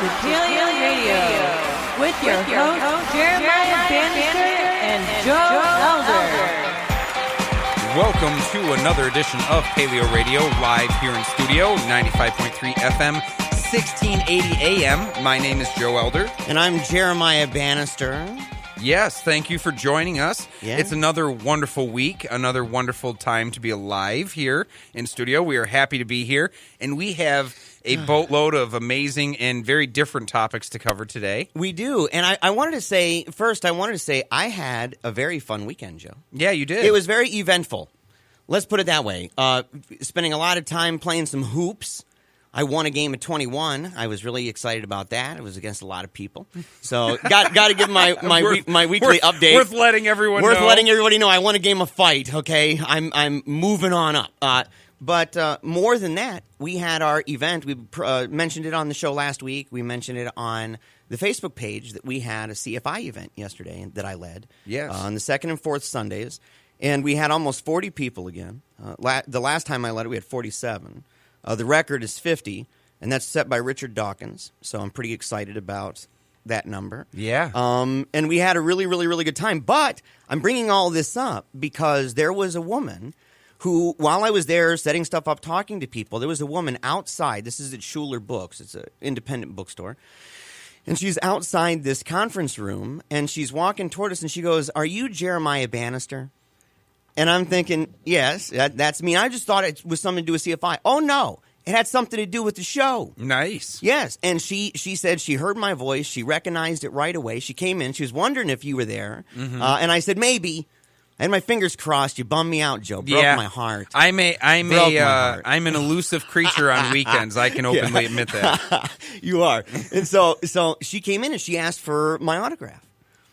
to PaleoRadio with your hosts Jeremiah Bannister and Joe Elder. Welcome to another edition of PaleoRadio, live here in studio, 95.3 FM, 1680 AM. My name is Joe Elder. And I'm Jeremiah Bannister. Yes, thank you for joining us. Yeah. It's another wonderful week, another wonderful time to be alive here in studio. We are happy to be here, and we have a boatload of amazing and very different topics to cover today. We do. And I wanted to say, first, I had a very fun weekend, Joe. Yeah, you did. It was very eventful. Let's put it that way. Spending a lot of time playing some hoops. I won a game of 21. I was really excited about that. It was against a lot of people. So got to give my weekly update. Worth letting everyone know. Worth letting everybody know I won a game of fight, okay? I'm moving on up. But more than that, we had our event. We mentioned it on the show last week. We mentioned it on the Facebook page that we had a CFI event yesterday that I led. Yes. On the second and fourth Sundays. And we had almost 40 people again. The last time I led it, we had 47. The record is 50, and that's set by Richard Dawkins. So I'm pretty excited about that number. Yeah. And we had a really, really, really good time. But I'm bringing all this up because there was a woman who, while I was there setting stuff up, talking to people, there was a woman outside. This is at Schuler Books. It's an independent bookstore. And she's outside this conference room, and she's walking toward us, and she goes, "Are you Jeremiah Bannister?" And I'm thinking, yes, that's me. I just thought it was something to do with CFI. Oh, no. It had something to do with the show. Nice. Yes. And she said she heard my voice. She recognized it right away. She came in. She was wondering if you were there. Mm-hmm. And I said, maybe. I had my fingers crossed. You bummed me out, Joe. Broke my heart. I'm an elusive creature on weekends. I can openly admit that. You are. And so she came in and she asked for my autograph.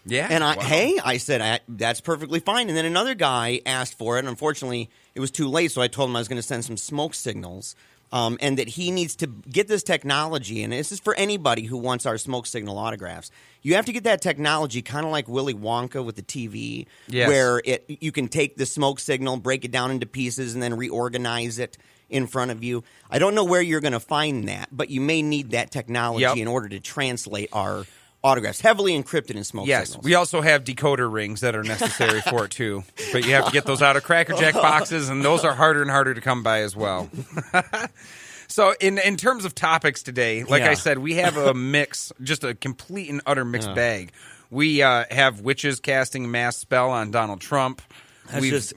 Yeah. And I said, that's perfectly fine. And then another guy asked for it. And unfortunately, it was too late. So I told him I was going to send some smoke signals and that he needs to get this technology. And this is for anybody who wants our smoke signal autographs. You have to get that technology kind of like Willy Wonka with the TV, where you can take the smoke signal, break it down into pieces, and then reorganize it in front of you. I don't know where you're going to find that, but you may need that technology in order to translate our autographs, heavily encrypted in smoke signals. Yes, we also have decoder rings that are necessary for it, too. But you have to get those out of Cracker Jack boxes, and those are harder and harder to come by as well. So in terms of topics today, like I said, we have a mix, just a complete and utter mixed bag. We have witches casting a mass spell on Donald Trump. The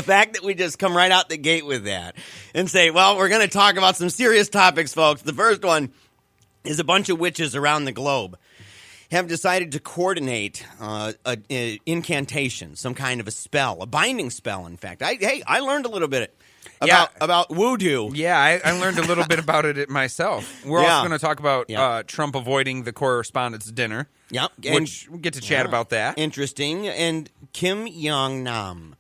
fact that we just come right out the gate with that and say, well, we're going to talk about some serious topics, folks. The first one is a bunch of witches around the globe have decided to coordinate an incantation, some kind of a spell, a binding spell, in fact. I learned a little bit about voodoo. Yeah, I learned a little bit about it myself. We're also going to talk about Trump avoiding the Correspondents' dinner, which we'll get to chat about that. Interesting. And Kim Jong-nam,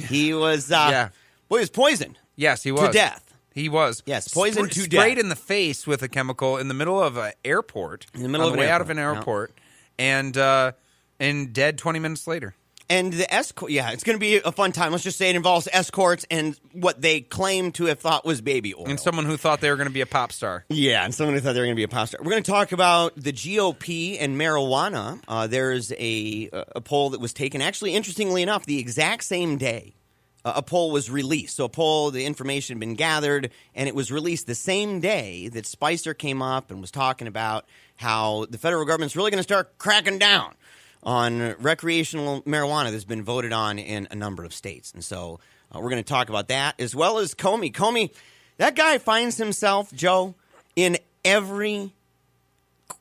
he was, he was poisoned. Yes, he was. To death. He was. Yes, poisoned to death. Sprayed in the face with a chemical in the middle of an airport. In the middle of the way out of an airport. And dead 20 minutes later. And the escort, it's going to be a fun time. Let's just say it involves escorts and what they claim to have thought was baby oil. And someone who thought they were going to be a pop star. Yeah, and someone who thought they were going to be a pop star. We're going to talk about the GOP and marijuana. There's a poll that was taken, actually, interestingly enough, the exact same day. A poll was released. So the information had been gathered, and it was released the same day that Spicer came up and was talking about how the federal government's really going to start cracking down on recreational marijuana that's been voted on in a number of states. And so we're going to talk about that, as well as Comey. Comey, that guy finds himself, Joe, in every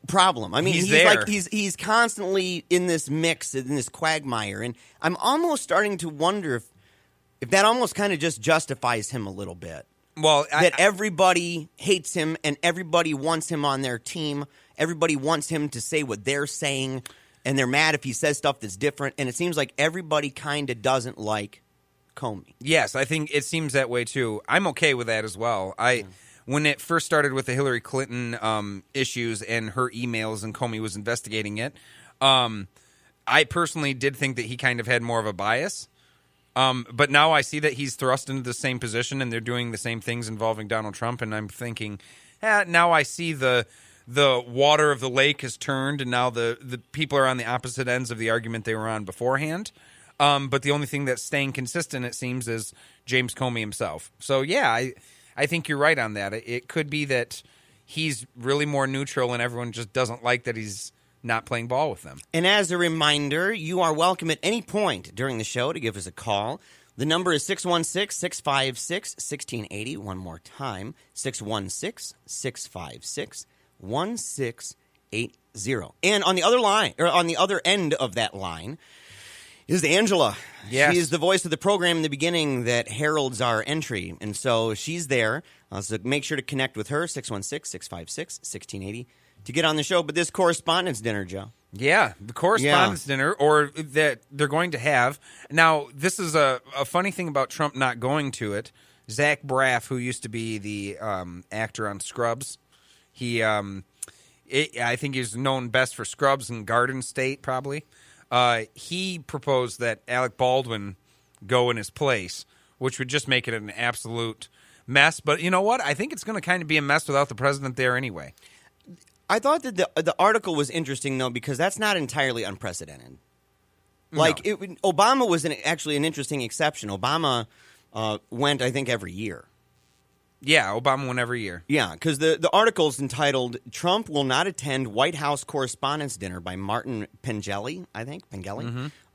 problem. I mean, he's constantly in this mix, in this quagmire. And I'm almost starting to wonder if that almost kind of just justifies him a little bit. Well, that everybody hates him and everybody wants him on their team. Everybody wants him to say what they're saying, and they're mad if he says stuff that's different. And it seems like everybody kind of doesn't like Comey. Yes, I think it seems that way too. I'm okay with that as well. When it first started with the Hillary Clinton issues and her emails, and Comey was investigating it, I personally did think that he kind of had more of a bias. But now I see that he's thrust into the same position and they're doing the same things involving Donald Trump, and I'm thinking, now I see the water of the lake has turned, and now the people are on the opposite ends of the argument they were on beforehand. But the only thing that's staying consistent, it seems, is James Comey himself. So, yeah, I think you're right on that. It could be that he's really more neutral and everyone just doesn't like that he's not playing ball with them. And as a reminder, you are welcome at any point during the show to give us a call. The number is 616-656-1680. One more time, 616-656-1680. And on the other line, or on the other end of that line, is Angela. Yes. She is the voice of the program in the beginning that heralds our entry. And so she's there. So make sure to connect with her, 616-656-1680, to get on the show. But this Correspondents' Dinner, Joe. Yeah, the Correspondents' Dinner, or that they're going to have. Now, this is a funny thing about Trump not going to it. Zach Braff, who used to be the actor on Scrubs, I think he's known best for Scrubs and Garden State, probably. He proposed that Alec Baldwin go in his place, which would just make it an absolute mess. But you know what? I think it's going to kind of be a mess without the president there anyway. I thought that the article was interesting, though, because that's not entirely unprecedented. Like, No. Obama was actually an interesting exception. Obama went, I think, every year. Yeah, Obama went every year. Yeah, because the article's entitled, Trump Will Not Attend White House Correspondents' Dinner by Martin Pengelly, I think,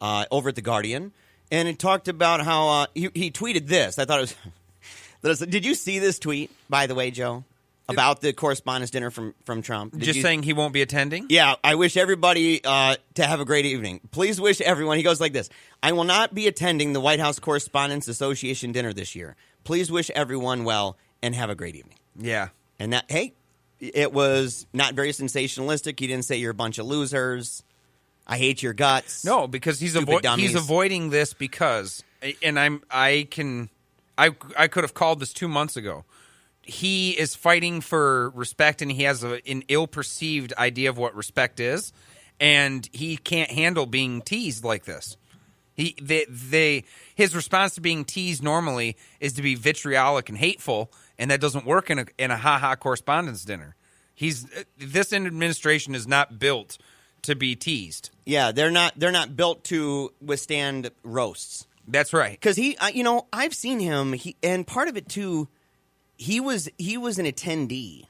over at The Guardian. And it talked about how he tweeted this. I thought it was... Did you see this tweet, by the way, Joe? About the Correspondents' Dinner from Trump. Saying he won't be attending? Yeah, I wish everybody to have a great evening. Please wish everyone, he goes like this, I will not be attending the White House Correspondents Association dinner this year. Please wish everyone well and have a great evening. Yeah. And that, hey, it was not very sensationalistic. He didn't say you're a bunch of losers. I hate your guts. No, because he's avoiding this because, and I could have called this 2 months ago. He is fighting for respect, and he has an ill-perceived idea of what respect is, and he can't handle being teased like this. His response to being teased normally is to be vitriolic and hateful, and that doesn't work in a ha-ha correspondence dinner. This administration is not built to be teased. Yeah, they're not built to withstand roasts. That's right. Because I've seen him, and part of it too. He was an attendee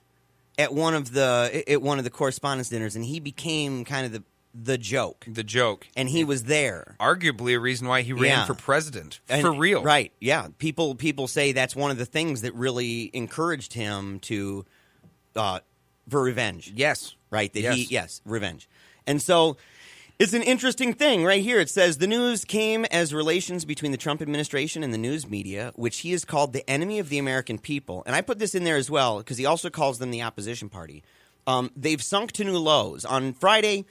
at one of the correspondence dinners, and he became kind of the joke. The joke. And he was there. Arguably a reason why he ran for president. For real. Right, yeah. People say that's one of the things that really encouraged him to for revenge. Yes. Right? Revenge. And so it's an interesting thing right here. It says, the news came as relations between the Trump administration and the news media, which he has called the enemy of the American people. And I put this in there as well because he also calls them the opposition party. They've sunk to new lows. On Friday,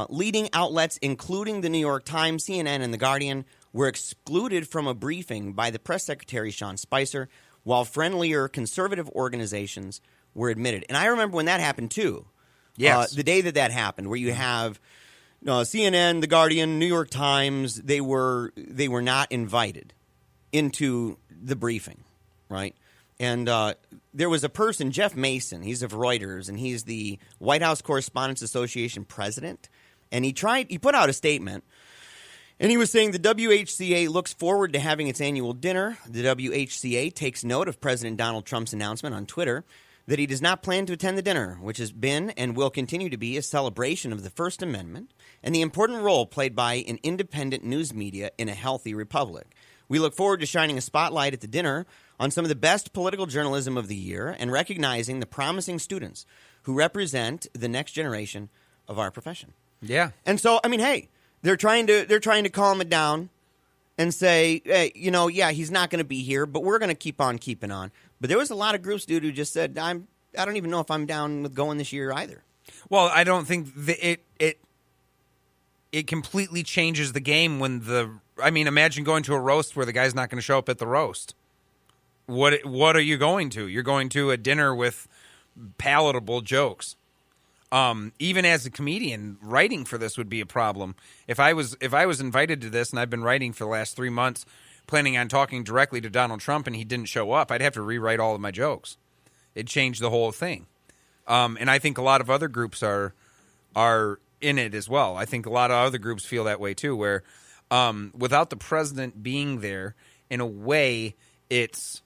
leading outlets, including the New York Times, CNN, and The Guardian, were excluded from a briefing by the press secretary, Sean Spicer, while friendlier conservative organizations were admitted. And I remember when that happened, too. Yes. The day that happened, where you have... CNN, The Guardian, New York Times, they were not invited into the briefing, right? And there was a person, Jeff Mason, he's of Reuters, and he's the White House Correspondents Association president, and he put out a statement, and he was saying the WHCA looks forward to having its annual dinner. The WHCA takes note of President Donald Trump's announcement on Twitter that he does not plan to attend the dinner, which has been and will continue to be a celebration of the First Amendment and the important role played by an independent news media in a healthy republic. We look forward to shining a spotlight at the dinner on some of the best political journalism of the year and recognizing the promising students who represent the next generation of our profession. Yeah. And so, I mean, hey, they're trying to calm it down and say, hey, he's not going to be here, but we're going to keep on keeping on. But there was a lot of groups, dude, who just said, I don't even know if I'm down with going this year either. Well, I don't think it completely changes the game when imagine going to a roast where the guy's not going to show up at the roast. What are you going to? You're going to a dinner with palatable jokes. Even as a comedian, writing for this would be a problem. If I was invited to this, and I've been writing for the last 3 months, planning on talking directly to Donald Trump, and he didn't show up, I'd have to rewrite all of my jokes. It'd change the whole thing. And I think a lot of other groups are in it as well. I think a lot of other groups feel that way too, where without the president being there, in a way, it's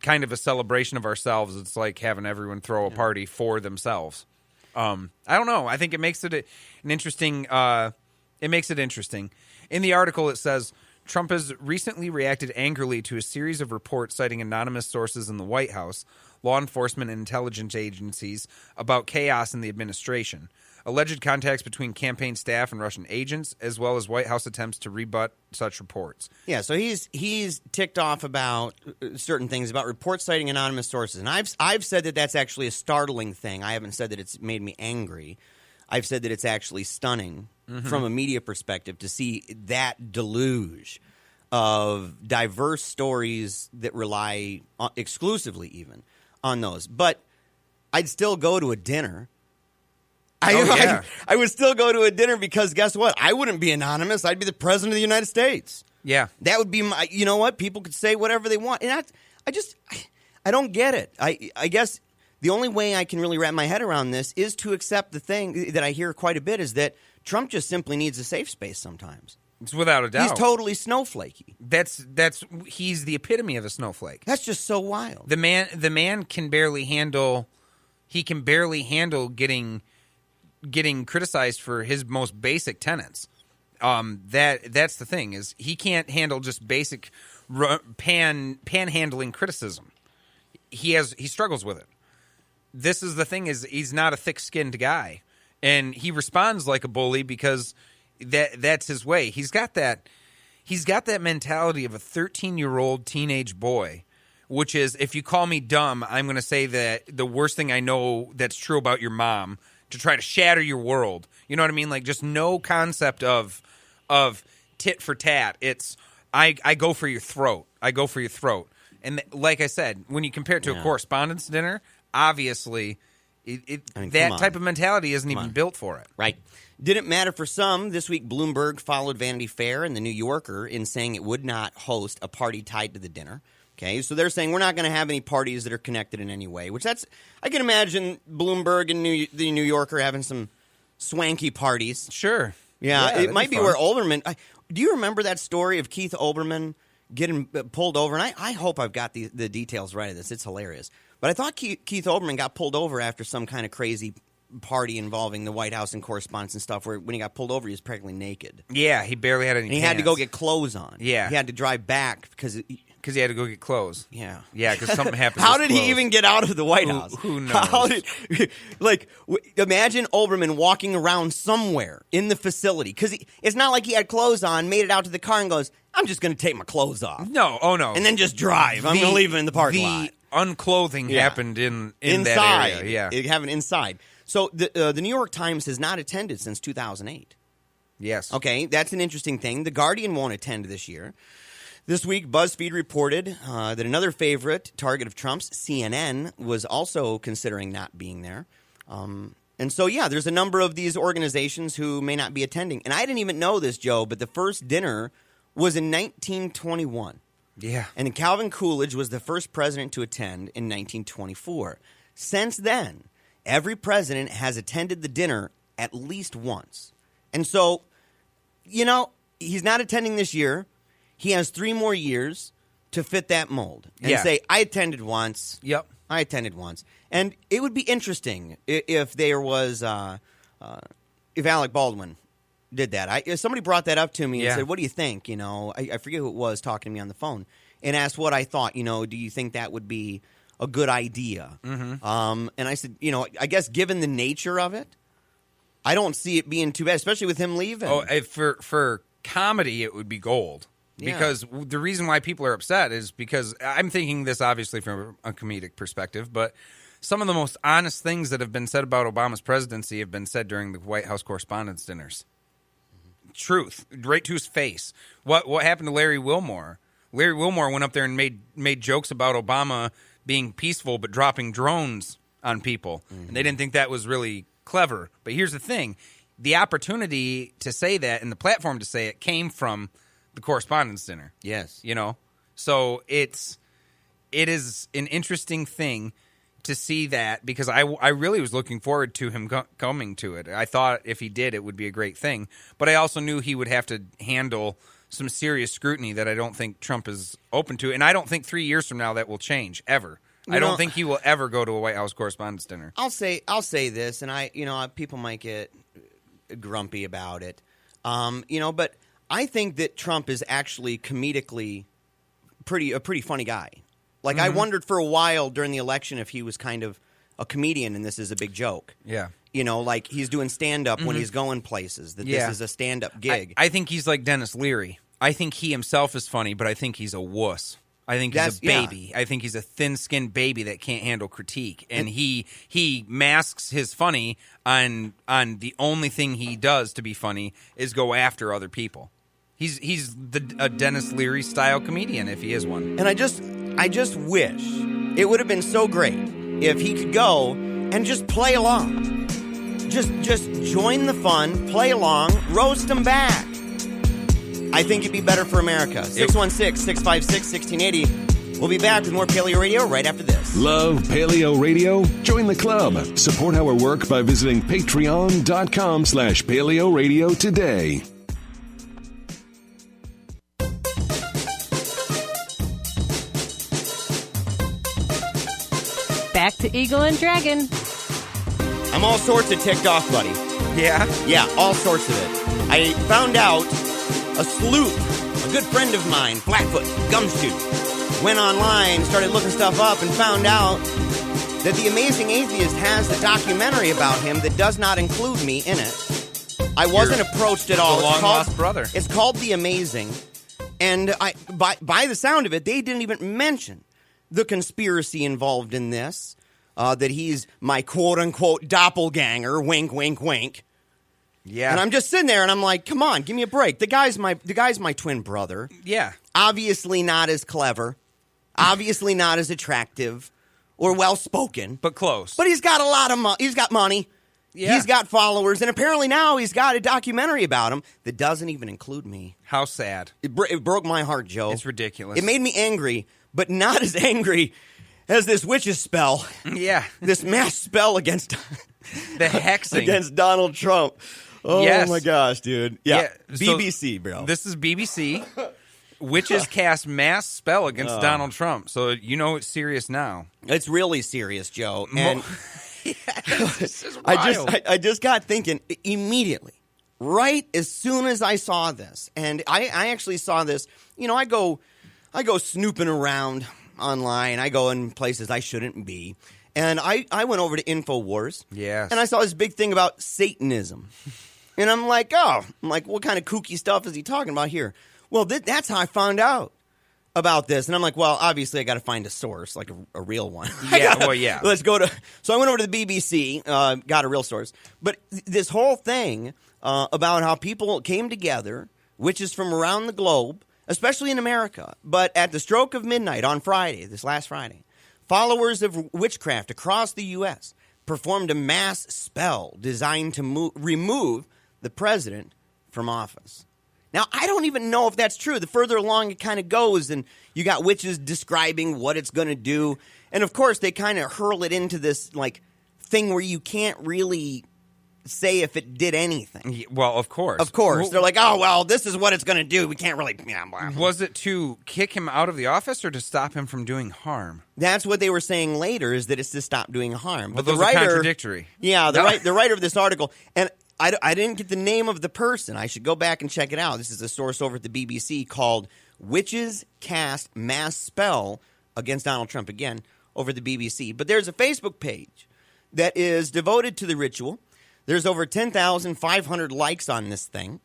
kind of a celebration of ourselves. It's like having everyone throw a party for themselves. I don't know. I think it makes it an interesting. It makes it interesting. In the article, it says Trump has recently reacted angrily to a series of reports citing anonymous sources in the White House, law enforcement, and intelligence agencies about chaos in the administration, alleged contacts between campaign staff and Russian agents, as well as White House attempts to rebut such reports. Yeah, so he's ticked off about certain things, about reports citing anonymous sources. And I've said that that's actually a startling thing. I haven't said that it's made me angry. I've said that it's actually stunning from a media perspective to see that deluge of diverse stories that rely exclusively even on those. But I'd still go to a dinner. I would still go to a dinner because guess what? I wouldn't be anonymous. I'd be the president of the United States. Yeah. That would be my, you know what? People could say whatever they want. And I don't get it. I guess the only way I can really wrap my head around this is to accept the thing that I hear quite a bit is that Trump just simply needs a safe space sometimes. It's without a doubt. He's totally snowflakey. He's the epitome of a snowflake. That's just so wild. The man can barely handle getting criticized for his most basic tenets. That's the thing is he can't handle just basic panhandling criticism. He struggles with it. This is the thing is he's not a thick-skinned guy, and he responds like a bully because that's his way. He's got that mentality of a 13-year-old teenage boy, which is if you call me dumb, I'm going to say that the worst thing I know that's true about your mom to try to shatter your world. You know what I mean? Like just no concept of tit for tat. It's I go for your throat. I go for your throat. And like I said, when you compare it to a correspondence dinner, obviously that type of mentality isn't even built for it. Right. Didn't matter for some. This week, Bloomberg followed Vanity Fair and The New Yorker in saying it would not host a party tied to the dinner. Okay, so they're saying we're not going to have any parties that are connected in any way, which I can imagine Bloomberg and The New Yorker having some swanky parties. Sure. Yeah it might be where Olbermann do you remember that story of Keith Olbermann getting pulled over? And I hope I've got the details right of this. It's hilarious. But I thought Keith Olbermann got pulled over after some kind of crazy party involving the White House and correspondence and stuff where when he got pulled over, he was practically naked. Yeah, he barely had any and he had to go get clothes on. Yeah. He had to drive back because he had to go get clothes. Yeah. Yeah, because something happened. How did he even get out of the White House? Who knows? Imagine Olbermann walking around somewhere in the facility because it's not like he had clothes on, made it out to the car and goes, I'm just going to take my clothes off. No, oh no. And then just drive. I'm going to leave it in the parking lot. The unclothing happened in inside. That area. Yeah. It happened inside. So the New York Times has not attended since 2008. Yes. Okay, that's an interesting thing. The Guardian won't attend this year. This week, BuzzFeed reported that another favorite target of Trump's, CNN, was also considering not being there. And so, yeah, there's a number of these organizations who may not be attending. And I didn't even know this, Joe, but the first dinner was in 1921. Yeah. And Calvin Coolidge was the first president to attend in 1924. Since then, every president has attended the dinner at least once. And so, you know, he's not attending this year. He has 3 more years to fit that mold and say, I attended once. Yep. I attended once. And it would be interesting if there was, if Alec Baldwin did that. Somebody brought that up to me and said, what do you think? You know, I forget who it was talking to me on the phone and asked what I thought. You know, do you think that would be a good idea? Mm-hmm. And I said, you know, I guess given the nature of it, I don't see it being too bad, especially with him leaving. Oh, for comedy, it would be gold. Because the reason why people are upset is because I'm thinking this obviously from a comedic perspective, but some of the most honest things that have been said about Obama's presidency have been said during the White House Correspondents' dinners. Truth, right to his face. What happened to Larry Wilmore? Larry Wilmore went up there and made jokes about Obama being peaceful but dropping drones on people, and they didn't think that was really clever. But here's the thing: the opportunity to say that and the platform to say it came from the Correspondents' dinner. Yes. You know? So it is an interesting thing to see that because I really was looking forward to him coming to it. I thought if he did, it would be a great thing. But I also knew he would have to handle some serious scrutiny that I don't think Trump is open to. And I don't think 3 years from now that will change, ever. I don't think he will ever go to a White House Correspondents' Dinner. I'll say this, and people might get grumpy about it, but I think that Trump is actually comedically a pretty funny guy. Like, I wondered for a while during the election if he was kind of a comedian and this is a big joke. Yeah. Like he's doing stand-up when he's going places, that this is a stand-up gig. I think he's like Dennis Leary. I think he himself is funny, but I think he's a wuss. I think he's a baby. I think he's a thin-skinned baby that can't handle critique. And he masks his funny on the only thing he does to be funny is go after other people. He's a Dennis Leary style comedian if he is one. And I just wish it would have been so great if he could go and just play along. Just join the fun, play along, roast them back. I think it'd be better for America. 616-656-1680. We'll be back with more Paleo Radio right after this. Love Paleo Radio? Join the club. Support our work by visiting patreon.com/Paleo Radio today. Back to Eagle and Dragon. I'm all sorts of ticked off, buddy. Yeah? Yeah, all sorts of it. I found out a sleuth, a good friend of mine, Flatfoot, Gumshoe, went online, started looking stuff up, and found out that The Amazing Atheist has a documentary about him that does not include me in it. I wasn't approached at all. The long-lost brother. It's called The Amazing, and by the sound of it, they didn't even mention the conspiracy involved in this, that he's my quote-unquote doppelganger, wink, wink, wink. Yeah. And I'm just sitting there and I'm like, come on, give me a break. The guy's my twin brother. Yeah. Obviously not as clever. Obviously not as attractive or well-spoken. But close. But he's got a lot of money. He's got money. Yeah. He's got followers. And apparently now he's got a documentary about him that doesn't even include me. How sad. It broke my heart, Joe. It's ridiculous. It made me angry, but not as angry as this witch's spell. Yeah. This mass spell against the hexing against Donald Trump. Oh, yes. My gosh, dude. Yeah. BBC, so bro. This is BBC. Witches cast mass spell against Donald Trump. So you know it's serious now. It's really serious, Joe. And this is wild. I just got thinking immediately, right as soon as I saw this. And I actually saw this. I go snooping around online. I go in places I shouldn't be. And I went over to InfoWars. Yes. And I saw this big thing about Satanism. And I'm like, what kind of kooky stuff is he talking about here? Well, that's how I found out about this. And I'm like, well, obviously I got to find a source, like a real one. Yeah. Let's go to. So I went over to the BBC, got a real source. But this whole thing about how people came together, witches from around the globe, especially in America, but at the stroke of midnight on Friday, this last Friday, followers of witchcraft across the U.S. performed a mass spell designed to remove the president from office. Now, I don't even know if that's true. The further along it kind of goes, and you got witches describing what it's going to do. And, of course, they kind of hurl it into this, thing where you can't really say if it did anything. Well, of course. Of course. Well, they're like, this is what it's going to do. We can't really... Was it to kick him out of the office or to stop him from doing harm? That's what they were saying later, is that it's to stop doing harm. But those are contradictory. Yeah, the writer of this article... and I didn't get the name of the person. I should go back and check it out. This is a source over at the BBC called Witches Cast Mass Spell Against Donald Trump. Again, over at the BBC. But there's a Facebook page that is devoted to the ritual. There's over 10,500 likes on this thing.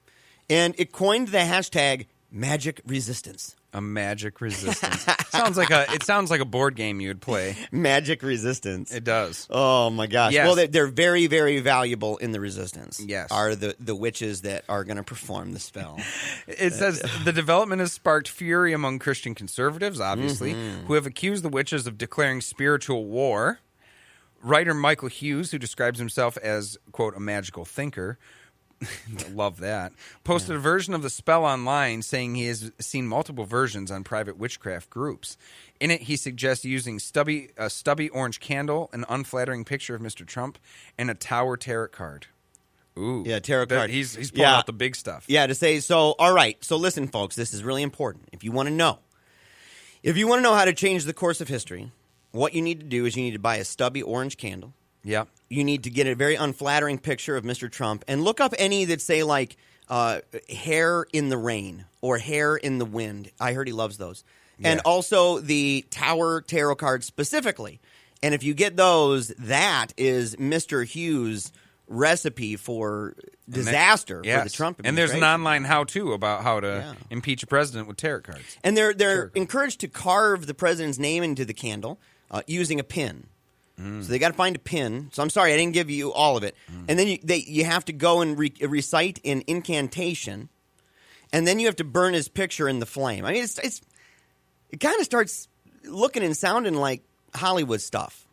And it coined the hashtag Magic Resistance. A magic resistance. Sounds like a board game you'd play. Magic resistance. It does. Oh my gosh. Yes. Well, they're very, very valuable in the resistance. Yes. Are the witches that are going to perform the spell. It says the development has sparked fury among Christian conservatives, obviously, who have accused the witches of declaring spiritual war. Writer Michael Hughes, who describes himself as, quote, a magical thinker, Love that. Posted a version of the spell online saying he has seen multiple versions on private witchcraft groups. In it, he suggests using a stubby orange candle, an unflattering picture of Mr. Trump, and a Tower tarot card. Ooh. Yeah, tarot card. He's pulling out the big stuff. Yeah, to say, so, all right. So listen, folks, this is really important. If you want to know how to change the course of history, what you need to do is you need to buy a stubby orange candle. Yeah. You need to get a very unflattering picture of Mr. Trump and look up any that say, like, hair in the rain or hair in the wind. I heard he loves those. Yeah. And also the Tower tarot card specifically. And if you get those, that is Mr. Hughes' recipe for disaster for the Trump administration. And there's an online how-to about how to impeach a president with tarot cards. And they're encouraged to carve the president's name into the candle using a pin. So they got to find a pin. So I'm sorry, I didn't give you all of it. And then you have to go and recite an incantation, and then you have to burn his picture in the flame. I mean, it kind of starts looking and sounding like Hollywood stuff.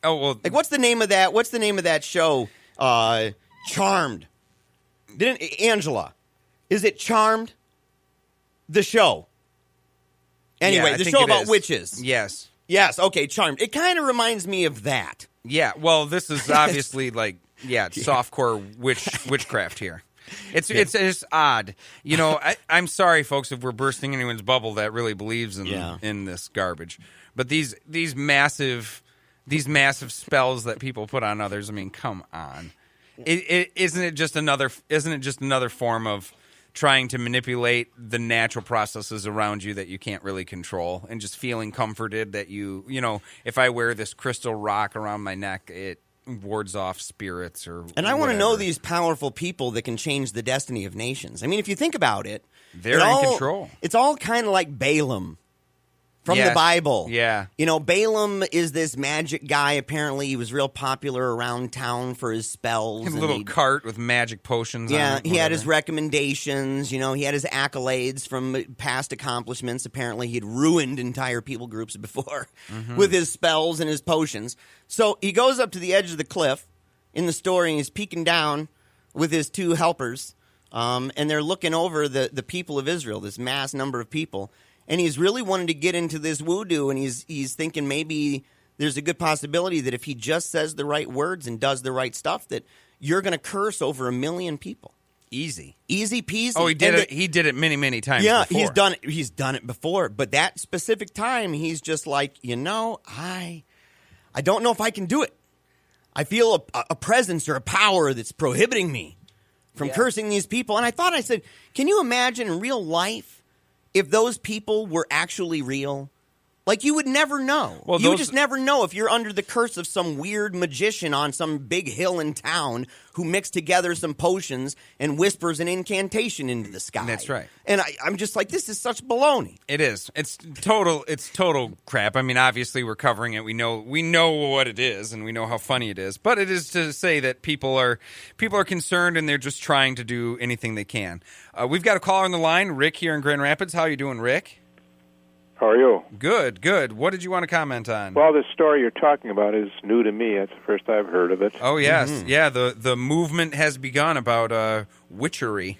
Oh well, like what's the name of that? What's the name of that show? Charmed. Angela? Is it Charmed? The show. Anyway, the show about witches. Yes. Yes, okay, Charmed. It kind of reminds me of that. Yeah, well, this is obviously softcore witchcraft here. It's odd. You know, I'm sorry, folks, if we're bursting anyone's bubble that really believes in this garbage. But these massive spells that people put on others, I mean, come on. Isn't it just another form of trying to manipulate the natural processes around you that you can't really control, and just feeling comforted that you know, if I wear this crystal rock around my neck, it wards off spirits or And I want to know these powerful people that can change the destiny of nations. I mean, if you think about it, they're in control. It's all kind of like Balaam from the Bible. Yeah. You know, Balaam is this magic guy. Apparently, he was real popular around town for his spells. His little cart with magic potions on it. He had his recommendations. You know, he had his accolades from past accomplishments. Apparently, he'd ruined entire people groups before with his spells and his potions. So he goes up to the edge of the cliff in the story, and he's peeking down with his two helpers, and they're looking over the people of Israel, this mass number of people. And he's really wanting to get into this voodoo, and he's thinking maybe there's a good possibility that if he just says the right words and does the right stuff, that you're going to curse over 1 million people. Easy peasy. Oh, he did it. He did it many times. Yeah, before. He's done it before. But that specific time, he's just like, you know, I don't know if I can do it. I feel a presence or a power that's prohibiting me from cursing these people. And I said, can you imagine in real life, if those people were actually real? Like, you would never know. Well, you would just never know if you're under the curse of some weird magician on some big hill in town who mixed together some potions and whispers an incantation into the sky. That's right. And I'm just like, this is such baloney. It is. It's total crap. I mean, obviously we're covering it. We know what it is, and we know how funny it is. But it is to say that people are concerned, and they're just trying to do anything they can. We've got a caller on the line, Rick here in Grand Rapids. How are you doing, Rick? How are you? Good. What did you want to comment on? Well, this story you're talking about is new to me. That's the first I've heard of it. Oh, yes. Yeah, the movement has begun about witchery.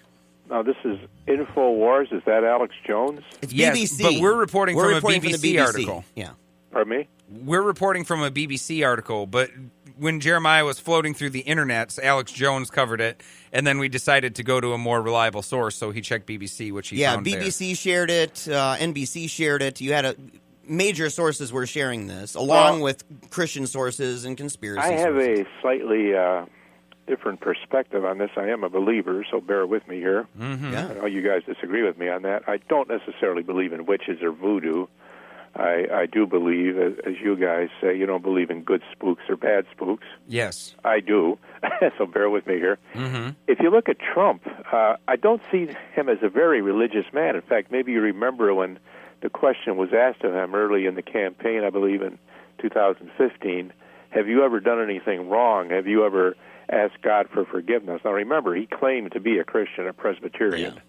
Now, this is InfoWars. Is that Alex Jones? It's yes, BBC. But we're reporting from a BBC article. Yeah. Pardon me? We're reporting from a BBC article, but when Jeremiah was floating through the internet, Alex Jones covered it, and then we decided to go to a more reliable source, so he checked BBC, which he found BBC shared it, NBC shared it. You had major sources were sharing this, along with Christian sources and conspiracy sources. I have a slightly different perspective on this. I am a believer, so bear with me here. Mm-hmm. Yeah. I know you guys disagree with me on that. I don't necessarily believe in witches or voodoo. I do believe, as you guys say, you don't believe in good spooks or bad spooks. Yes. I do, so bear with me here. Mm-hmm. If you look at Trump, I don't see him as a very religious man. In fact, maybe you remember when the question was asked of him early in the campaign, I believe in 2015, have you ever done anything wrong? Have you ever asked God for forgiveness? Now remember, he claimed to be a Christian, a Presbyterian,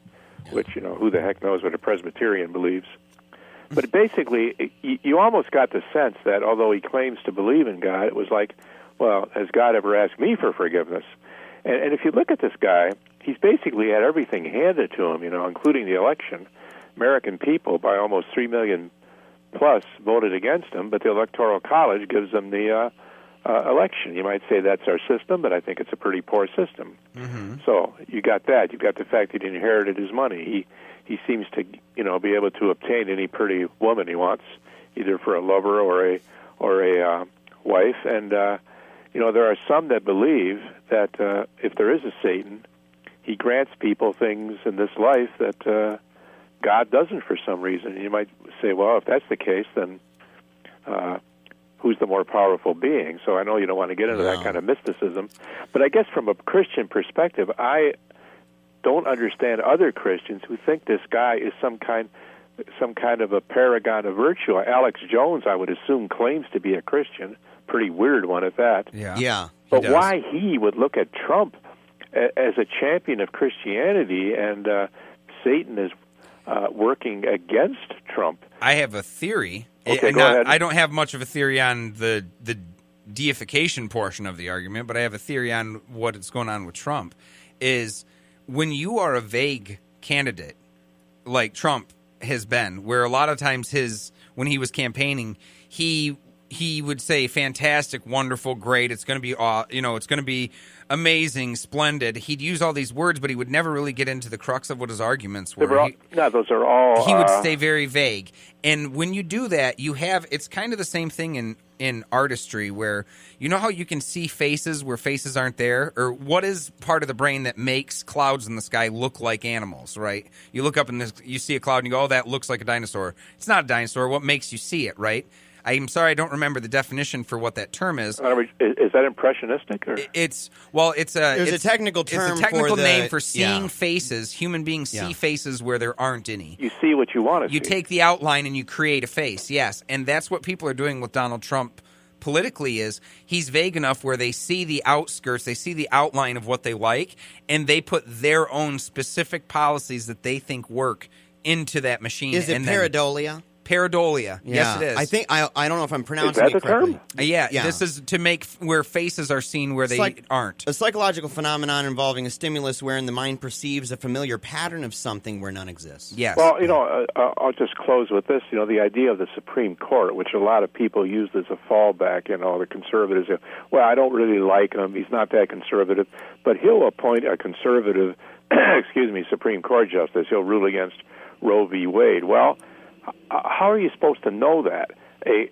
which, you know, who the heck knows what a Presbyterian believes. But basically, you almost got the sense that although he claims to believe in God, it was like, well, has God ever asked me for forgiveness? And if you look at this guy, he's basically had everything handed to him, including the election. American people, by almost 3 million plus, voted against him, but the Electoral College gives them the election. You might say that's our system, but I think it's a pretty poor system. Mm-hmm. So you got that. You've got the fact that he inherited his money. He seems to, be able to obtain any pretty woman he wants, either for a lover or a wife. And there are some that believe that if there is a Satan, he grants people things in this life that God doesn't for some reason. And you might say, well, if that's the case, then who's the more powerful being? So I know you don't want to get into that kind of mysticism, but I guess from a Christian perspective, I don't understand other Christians who think this guy is some kind of a paragon of virtue. Alex Jones, I would assume, claims to be a Christian. Pretty weird one at that. Yeah. But why he would look at Trump as a champion of Christianity and Satan is working against Trump? I have a theory. Okay, go ahead. I don't have much of a theory on the deification portion of the argument, but I have a theory on what's going on with Trump. Is when you are a vague candidate, like Trump has been, where a lot of times when he was campaigning, he would say fantastic, wonderful, great, it's going to be it's going to be amazing, splendid. He'd use all these words, but he would never really get into the crux of what his arguments were. Those are all... He would stay very vague. And when you do that, it's kind of the same thing in artistry, where you know how you can see faces where faces aren't there? Or what is part of the brain that makes clouds in the sky look like animals, right? You look up and you see a cloud and you go, oh, that looks like a dinosaur. It's not a dinosaur. What makes you see it, right? I'm sorry, I don't remember the definition for what that term is. Is that impressionistic? Or? There's a technical term. It's a technical name for seeing faces. Human beings see faces where there aren't any. You see what you want to see. You take the outline and you create a face, yes. And that's what people are doing with Donald Trump politically is he's vague enough where they see the outskirts, they see the outline of what they like, and they put their own specific policies that they think work into that machine. Is it pareidolia? Pareidolia. Yeah. Yes, it is. I think I don't know if I'm pronouncing it correctly. Is that the term? Yeah, this is to make where faces are seen where they aren't. A psychological phenomenon involving a stimulus wherein the mind perceives a familiar pattern of something where none exists. Yes. Well, I'll just close with this. The idea of the Supreme Court, which a lot of people use as a fallback. The conservatives. Well, I don't really like him. He's not that conservative, but he'll appoint a conservative, Supreme Court justice. He'll rule against Roe v. Wade. Well, how are you supposed to know that? A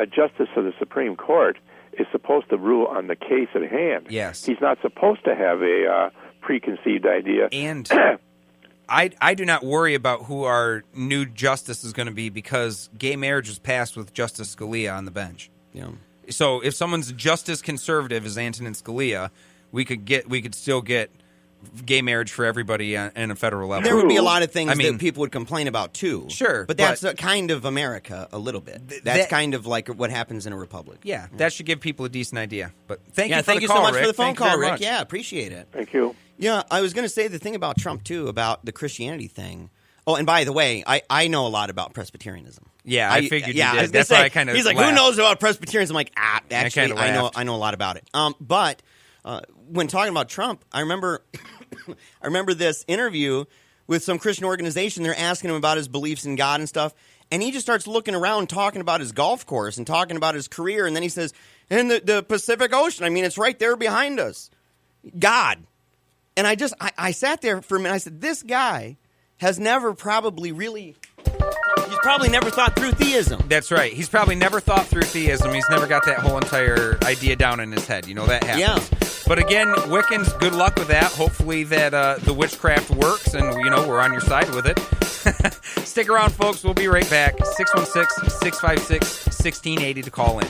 justice of the Supreme Court is supposed to rule on the case at hand. Yes. He's not supposed to have a preconceived idea. And I do not worry about who our new justice is going to be because gay marriage was passed with Justice Scalia on the bench. Yeah. So if someone's just as conservative as Antonin Scalia, we could still get gay marriage for everybody in a federal level. There would be a lot of things that people would complain about, too. Sure. But that's kind of America a little bit. That's kind of like what happens in a republic. Yeah, that should give people a decent idea. But thank you so call, much Rick. for the phone Thank call, you very Rick. much. Yeah, appreciate it. Thank you. Yeah, I was going to say the thing about Trump, too, about the Christianity thing. Oh, and by the way, I know a lot about Presbyterianism. Yeah, I figured you did. That's why I kind of He's like, laughed. Who knows about Presbyterianism? I'm like, actually, I know a lot about it. But when talking about Trump, I remember this interview with some Christian organization. They're asking him about his beliefs in God and stuff, and he just starts looking around, talking about his golf course and talking about his career, and then he says, "And the Pacific Ocean. I mean, it's right there behind us. God." And I sat there for a minute. I said, "This guy has never probably really." He's probably never thought through theism. That's right. He's probably never thought through theism. He's never got that whole entire idea down in his head. That happens. Yeah. But again, Wiccans, good luck with that. Hopefully that the witchcraft works and, we're on your side with it. Stick around, folks. We'll be right back. 616-656-1680 to call in.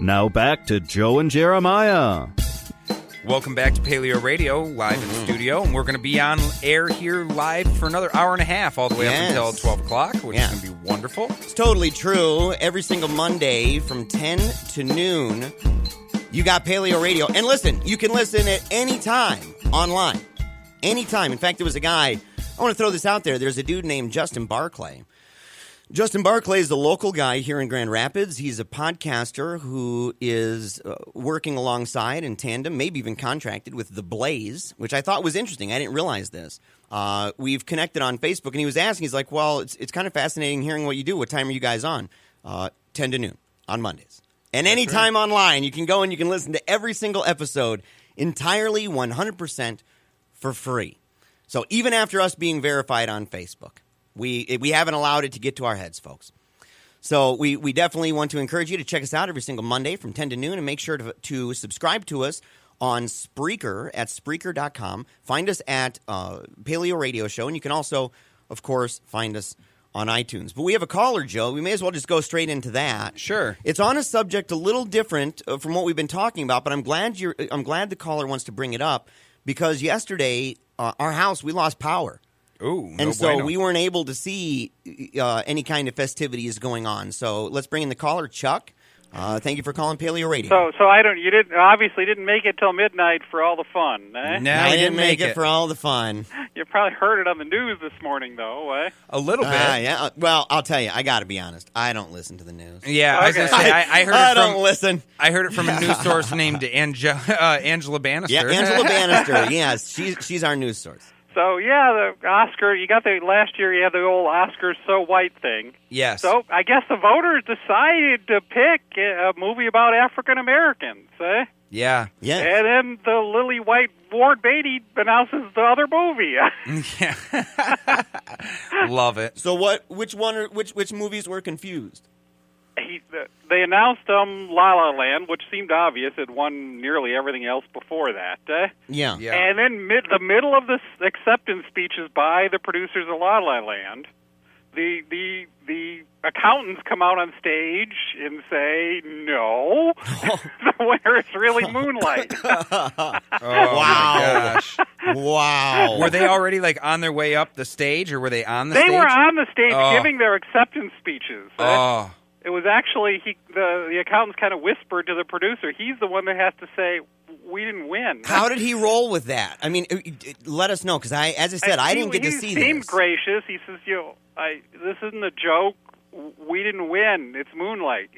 Now back to Joe and Jeremiah. Welcome back to Paleo Radio, live in the studio. And we're going to be on air here live for another hour and a half, all the way up until 12 o'clock, which is going to be wonderful. It's totally true. Every single Monday from 10 to noon, you got Paleo Radio. And listen, you can listen at any time online. Anytime. In fact, there was a guy I want to throw this out there. There's a dude named Justin Barclay. Justin Barclay is the local guy here in Grand Rapids. He's a podcaster who is working alongside in tandem, maybe even contracted with The Blaze, which I thought was interesting. I didn't realize this. We've connected on Facebook, and he was asking, he's like, well, it's kind of fascinating hearing what you do. What time are you guys on? 10 to noon on Mondays. And anytime online, you can go and you can listen to every single episode entirely 100% for free. So even after us being verified on Facebook. We haven't allowed it to get to our heads, folks. So we definitely want to encourage you to check us out every single Monday from 10 to noon, and make sure to subscribe to us on Spreaker at Spreaker.com. Find us at PaleoRadio Show, and you can also, of course, find us on iTunes. But we have a caller, Joe. We may as well just go straight into that. Sure. It's on a subject a little different from what we've been talking about, but I'm glad the caller wants to bring it up, because yesterday, our house, we lost power. Ooh, and so we weren't able to see any kind of festivities going on. So let's bring in the caller, Chuck. Thank you for calling Paleo Radio. So you didn't make it till midnight for all the fun, eh? No, I didn't make it for all the fun. You probably heard it on the news this morning, though, eh? A little bit. Yeah. Well, I'll tell you, I got to be honest. I don't listen to the news. Yeah, I was going to say, I heard I it from... don't listen. I heard it from a news source named Angela Bannister. Yeah, Angela Bannister. Yes, she's our news source. So, yeah, the Oscar, last year you had the old Oscars So White thing. Yes. So, I guess the voters decided to pick a movie about African Americans, eh? Yeah. Yeah. And then the lily white Ward Beatty announces the other movie. Yeah. Love it. So which movies were confused? They announced La La Land, which seemed obvious. It won nearly everything else before that. Yeah. And then the middle of the acceptance speeches by the producers of La La Land, the accountants come out on stage and say, no, the winner is really Moonlight. Oh, my gosh. Wow. Were they already, on their way up the stage, or were they on the They stage? were on the stage giving their acceptance speeches. Oh. It was actually, the accountants kind of whispered to the producer, he's the one that has to say, we didn't win. How did he roll with that? I mean, let us know, because I didn't get to see this. He seemed gracious. He says, this isn't a joke. We didn't win. It's Moonlight.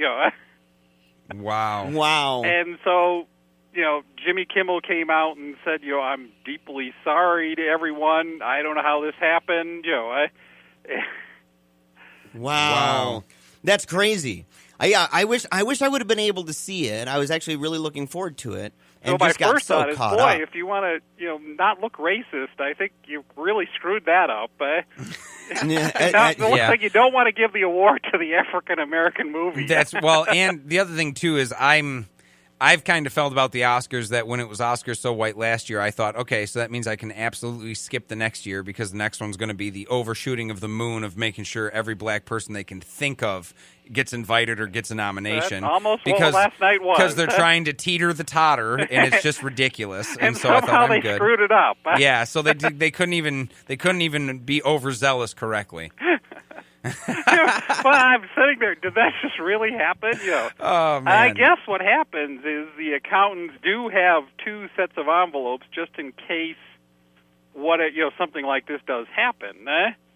Wow. Wow. And so, Jimmy Kimmel came out and said, I'm deeply sorry to everyone. I don't know how this happened. Wow. That's crazy. I wish I would have been able to see it. I was actually really looking forward to it. And so my just got first so thought is, caught boy, up. if you want to, not look racist, I think you really screwed that up. It looks like you don't want to give the award to the African American movie. And the other thing too is I've kind of felt about the Oscars that when it was Oscars So White last year, I thought, okay, so that means I can absolutely skip the next year, because the next one's going to be the overshooting of the moon of making sure every black person they can think of gets invited or gets a nomination. That's almost what last night was. Because they're trying to teeter the totter, and it's just ridiculous. And so I thought, somehow I'm they good. screwed it up. Yeah, so they couldn't even be overzealous correctly. Well, I'm sitting there. Did that just really happen? Oh, man. I guess what happens is the accountants do have two sets of envelopes just in case something like this does happen.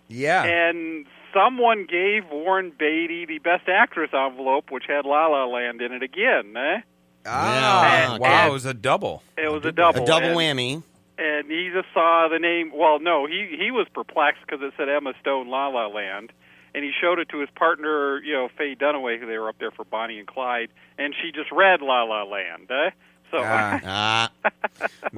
Yeah. And someone gave Warren Beatty the Best Actress envelope, which had La La Land in it again. Yeah. Wow, it was a double. It was a double. A double whammy. And he just saw the name. Well, no, he was perplexed because it said Emma Stone, La La Land. And he showed it to his partner, Faye Dunaway, who they were up there for Bonnie and Clyde, and she just read La La Land. So, well,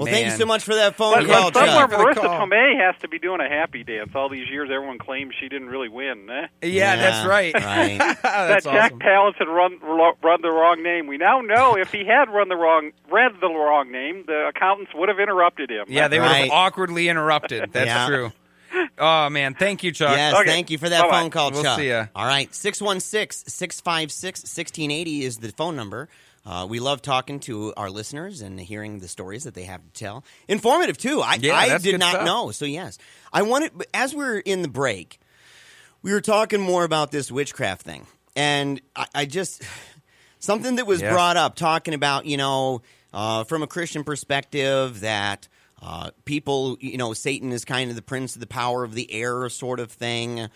thank you so much for that phone call, but somewhere Chuck. Marissa Tomei has to be doing a happy dance. All these years, everyone claims she didn't really win. Yeah, that's right. Right. That's that Jack awesome. Palance had run the wrong name. We now know if he had read the wrong name, the accountants would have interrupted him. Yeah, they would have awkwardly interrupted. That's true. Oh, man. Thank you, Chuck. Yes, thank you for that phone call, We'll Chuck. see ya. All right, 616-656-1680 is the phone number. We love talking to our listeners and hearing the stories that they have to tell. Informative, too. I did not know, so yes. As we're in the break, we were talking more about this witchcraft thing. And I just, something that was brought up, talking about, from a Christian perspective, that People, Satan is kind of the prince of the power of the air sort of thing.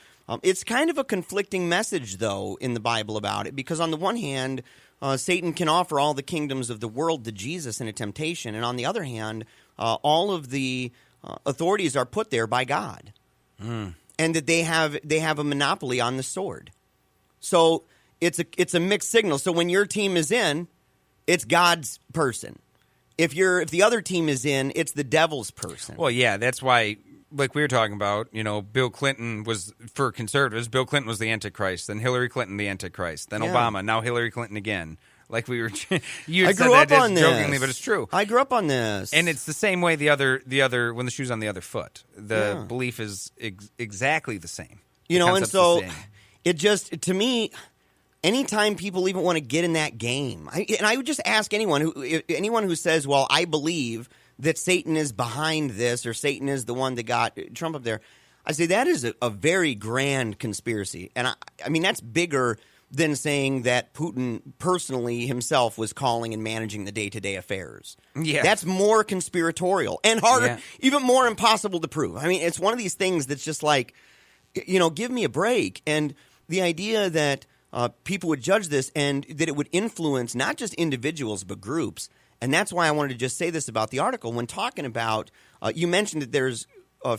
It's kind of a conflicting message, though, in the Bible about it, because on the one hand, Satan can offer all the kingdoms of the world to Jesus in a temptation, and on the other hand, all of the authorities are put there by God, and that they have a monopoly on the sword. So it's a mixed signal. So when your team is in, it's God's person. If the other team is in, it's the devil's person. Well, yeah, that's why, like we were talking about, Bill Clinton was, for conservatives, Bill Clinton was the Antichrist, then Hillary Clinton the Antichrist, then Obama, now Hillary Clinton again. Like we were, you I said grew that up on jokingly, this. but it's true. I grew up on this, And it's the same way the other when the shoe's on the other foot. The belief is exactly the same. And so it just, to me, anytime people even want to get in that game, I would just ask anyone who says, well, I believe that Satan is behind this, or Satan is the one that got Trump up there, I say that is a very grand conspiracy. And I mean, that's bigger than saying that Putin personally himself was calling and managing the day-to-day affairs. Yeah. That's more conspiratorial and harder, even more impossible to prove. I mean, it's one of these things that's just like, give me a break. And the idea that people would judge this and that it would influence not just individuals but groups. And that's why I wanted to just say this about the article. When talking about, you mentioned that there's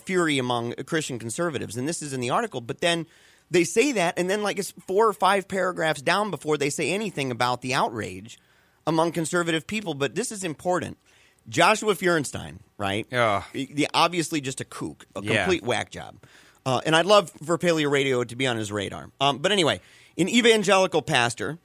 fury among Christian conservatives, and this is in the article, but then they say that, and then like it's 4 or 5 paragraphs down before they say anything about the outrage among conservative people. But this is important. Joshua Feuerstein, right? Yeah. Obviously just a kook, a complete whack job. And I'd love for PaleoRadio to be on his radar. But anyway, an evangelical pastor,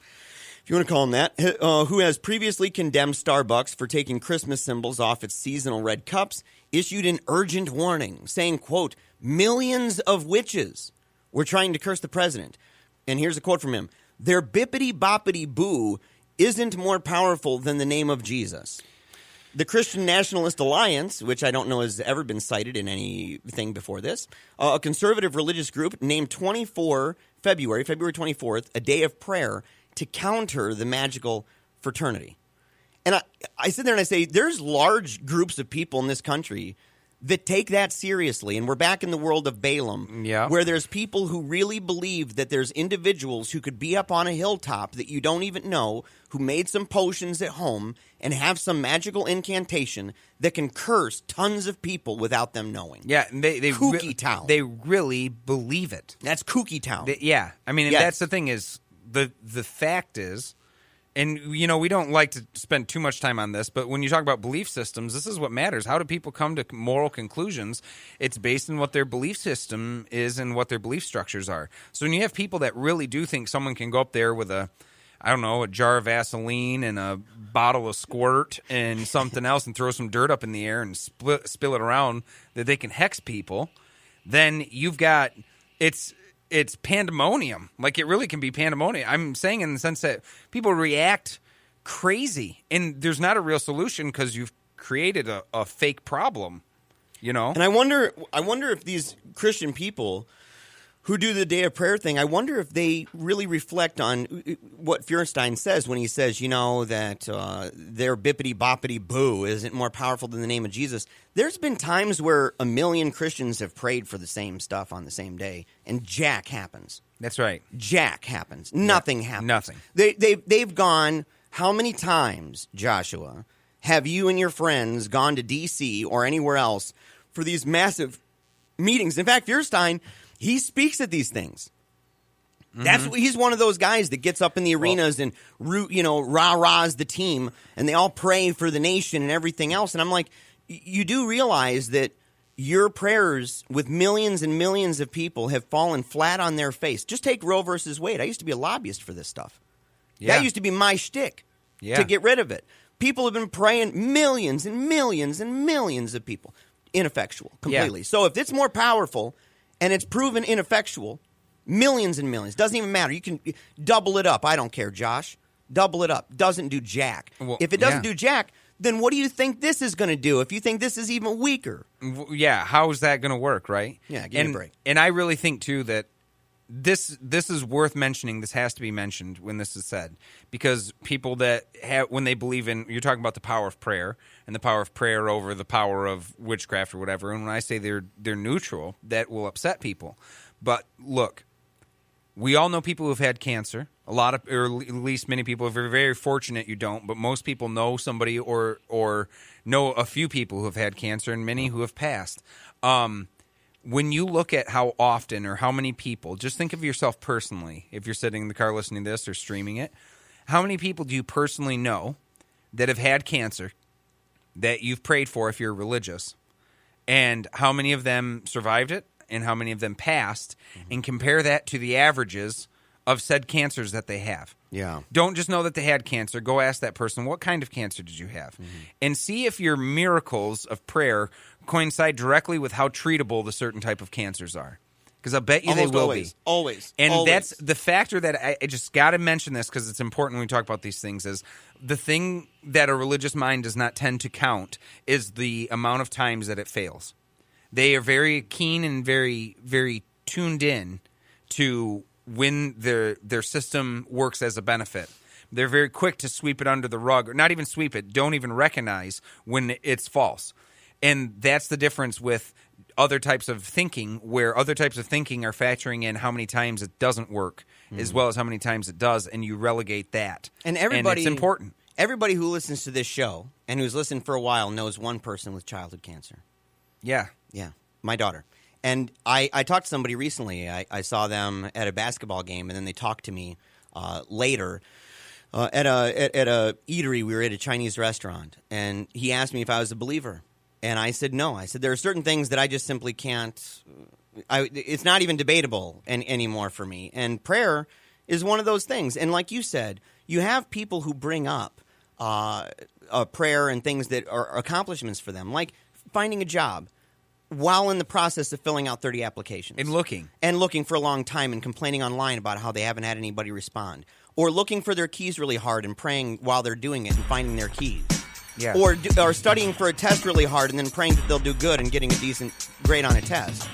if you want to call him that, who has previously condemned Starbucks for taking Christmas symbols off its seasonal red cups, issued an urgent warning saying, quote, millions of witches were trying to curse the president. And here's a quote from him. Their bippity-boppity-boo isn't more powerful than the name of Jesus. The Christian Nationalist Alliance, which I don't know has ever been cited in anything before this, a conservative religious group named February 24th, a day of prayer to counter the magical fraternity. And I sit there and I say, there's large groups of people in this country that take that seriously. And we're back in the world of Balaam, where there's people who really believe that there's individuals who could be up on a hilltop that you don't even know, who made some potions at home and have some magical incantation that can curse tons of people without them knowing. Yeah, they Kooky town. They really believe it. That's kooky town. I mean, and that's the thing is, the fact is, and, we don't like to spend too much time on this, but when you talk about belief systems, this is what matters. How do people come to moral conclusions? It's based on what their belief system is and what their belief structures are. So when you have people that really do think someone can go up there with a jar of Vaseline and a bottle of Squirt and something else and throw some dirt up in the air and spill it around, that they can hex people, then you've got it's pandemonium. Like, it really can be pandemonium. I'm saying in the sense that people react crazy, and there's not a real solution because you've created a fake problem, And I wonder if these Christian people who do the day of prayer thing, I wonder if they really reflect on what Feuerstein says when he says, that their bippity-boppity-boo isn't more powerful than the name of Jesus. There's been times where 1 million Christians have prayed for the same stuff on the same day, and jack happens. That's right. Jack happens. Nothing happens. Nothing. They've gone, how many times, Joshua, have you and your friends gone to D.C. or anywhere else for these massive meetings? In fact, Feuerstein, he speaks at these things. He's one of those guys that gets up in the arenas and rah-rahs the team, and they all pray for the nation and everything else. And I'm like, you do realize that your prayers with millions and millions of people have fallen flat on their face. Just take Roe versus Wade. I used to be a lobbyist for this stuff. Yeah. That used to be my shtick to get rid of it. People have been praying, millions and millions and millions of people. Ineffectual, completely. So if it's more powerful and it's proven ineffectual, millions and millions, doesn't even matter. You can double it up. I don't care, Josh. Double it up. Doesn't do jack. Well, if it doesn't do jack, then what do you think this is going to do if you think this is even weaker? Yeah, how is that going to work, right? Yeah, give me a break. And I really think, too, that this is worth mentioning. This has to be mentioned when this is said, because people that have, when they believe in, you're talking about the power of prayer and the power of prayer over the power of witchcraft or whatever. And when I say they're neutral, that will upset people. But look, we all know people who've had cancer. A lot of, or at least many people, if you're very fortunate, you don't. But most people know somebody or know a few people who have had cancer and many who have passed. When you look at how often or how many people, just think of yourself personally, if you're sitting in the car listening to this or streaming it, how many people do you personally know that have had cancer that you've prayed for if you're religious? And how many of them survived it and how many of them passed? And compare that to the averages of said cancers that they have. Yeah. Don't just know that they had cancer. Go ask that person, what kind of cancer did you have? And see if your miracles of prayer coincide directly with how treatable the certain type of cancers are. Because I'll bet you Almost they will always. be. Always. And Always. that's the factor that I just got to mention this because it's important when we talk about these things is the thing that a religious mind does not tend to count is the amount of times that it fails. They are very keen and very, very tuned in to when their system works as a benefit. They're very quick to sweep it under the rug, or not even sweep it, don't even recognize when it's false. And that's the difference with other types of thinking, where other types of thinking are factoring in how many times it doesn't work, as well as how many times it does, and you relegate that. And everybody, it's important. Everybody who listens to this show and who's listened for a while knows one person with childhood cancer. Yeah. Yeah, my daughter. And I talked to somebody recently. I saw them at a basketball game, and then they talked to me later at a eatery. We were at a Chinese restaurant, and he asked me if I was a believer. And I said no. I said there are certain things that I just simply can't. It's not even debatable anymore for me. And prayer is one of those things. And like you said, you have people who bring up prayer and things that are accomplishments for them, like finding a job while in the process of filling out 30 applications. And looking for a long time and complaining online about how they haven't had anybody respond. Or looking for their keys really hard and praying while they're doing it and finding their keys. Yeah. Or studying for a test really hard and then praying that they'll do good and getting a decent grade on a test.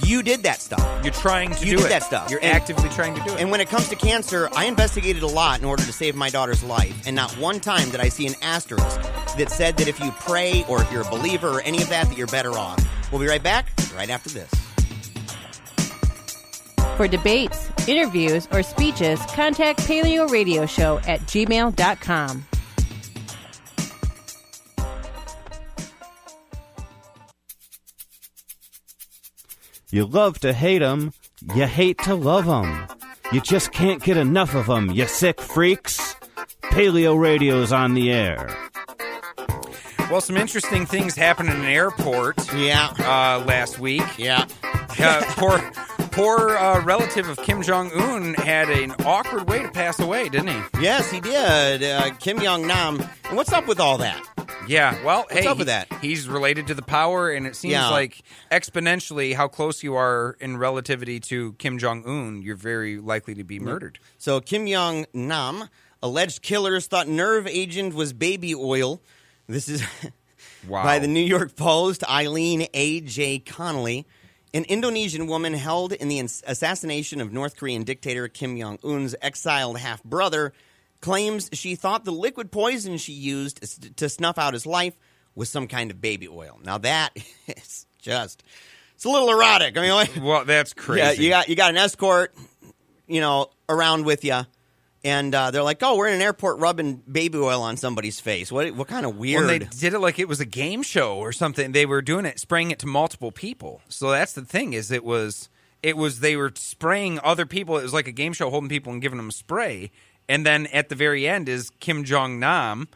You did that stuff. You're trying to do it. You did that stuff. You're actively trying to do it. And when it comes to cancer, I investigated a lot in order to save my daughter's life. And not one time did I see an asterisk that said that if you pray or if you're a believer or any of that you're better off. We'll be right back right after this. For debates, interviews, or speeches, contact PaleoRadio Show at gmail.com. You love to hate 'em, you hate to love 'em. You just can't get enough of 'em, you sick freaks. Paleo Radio's on the air. Well, some interesting things happened in an airport. Last week. Yeah. Poor relative of Kim Jong-un had an awkward way to pass away, didn't he? Yes, he did. Kim Jong-nam. And what's up with all that? Yeah, well, What's up with that? He's related to the power, and it seems like exponentially how close you are in relativity to Kim Jong-un, you're very likely to be murdered. So Kim Jong-nam, alleged killers thought nerve agent was baby oil. This is by the New York Post. Eileen A.J. Connolly, an Indonesian woman held in the assassination of North Korean dictator Kim Jong-un's exiled half-brother, claims she thought the liquid poison she used to snuff out his life was some kind of baby oil. Now that is just, it's a little erotic. I mean, well, that's crazy. Yeah, you got an escort, around with you, and they're like, "Oh, we're in an airport rubbing baby oil on somebody's face." What kind of weird? Well, they did it like it was a game show or something. They were doing it, spraying it to multiple people. So that's the thing is it was they were spraying other people. It was like a game show, holding people and giving them a spray. And then at the very end is Kim Jong-nam,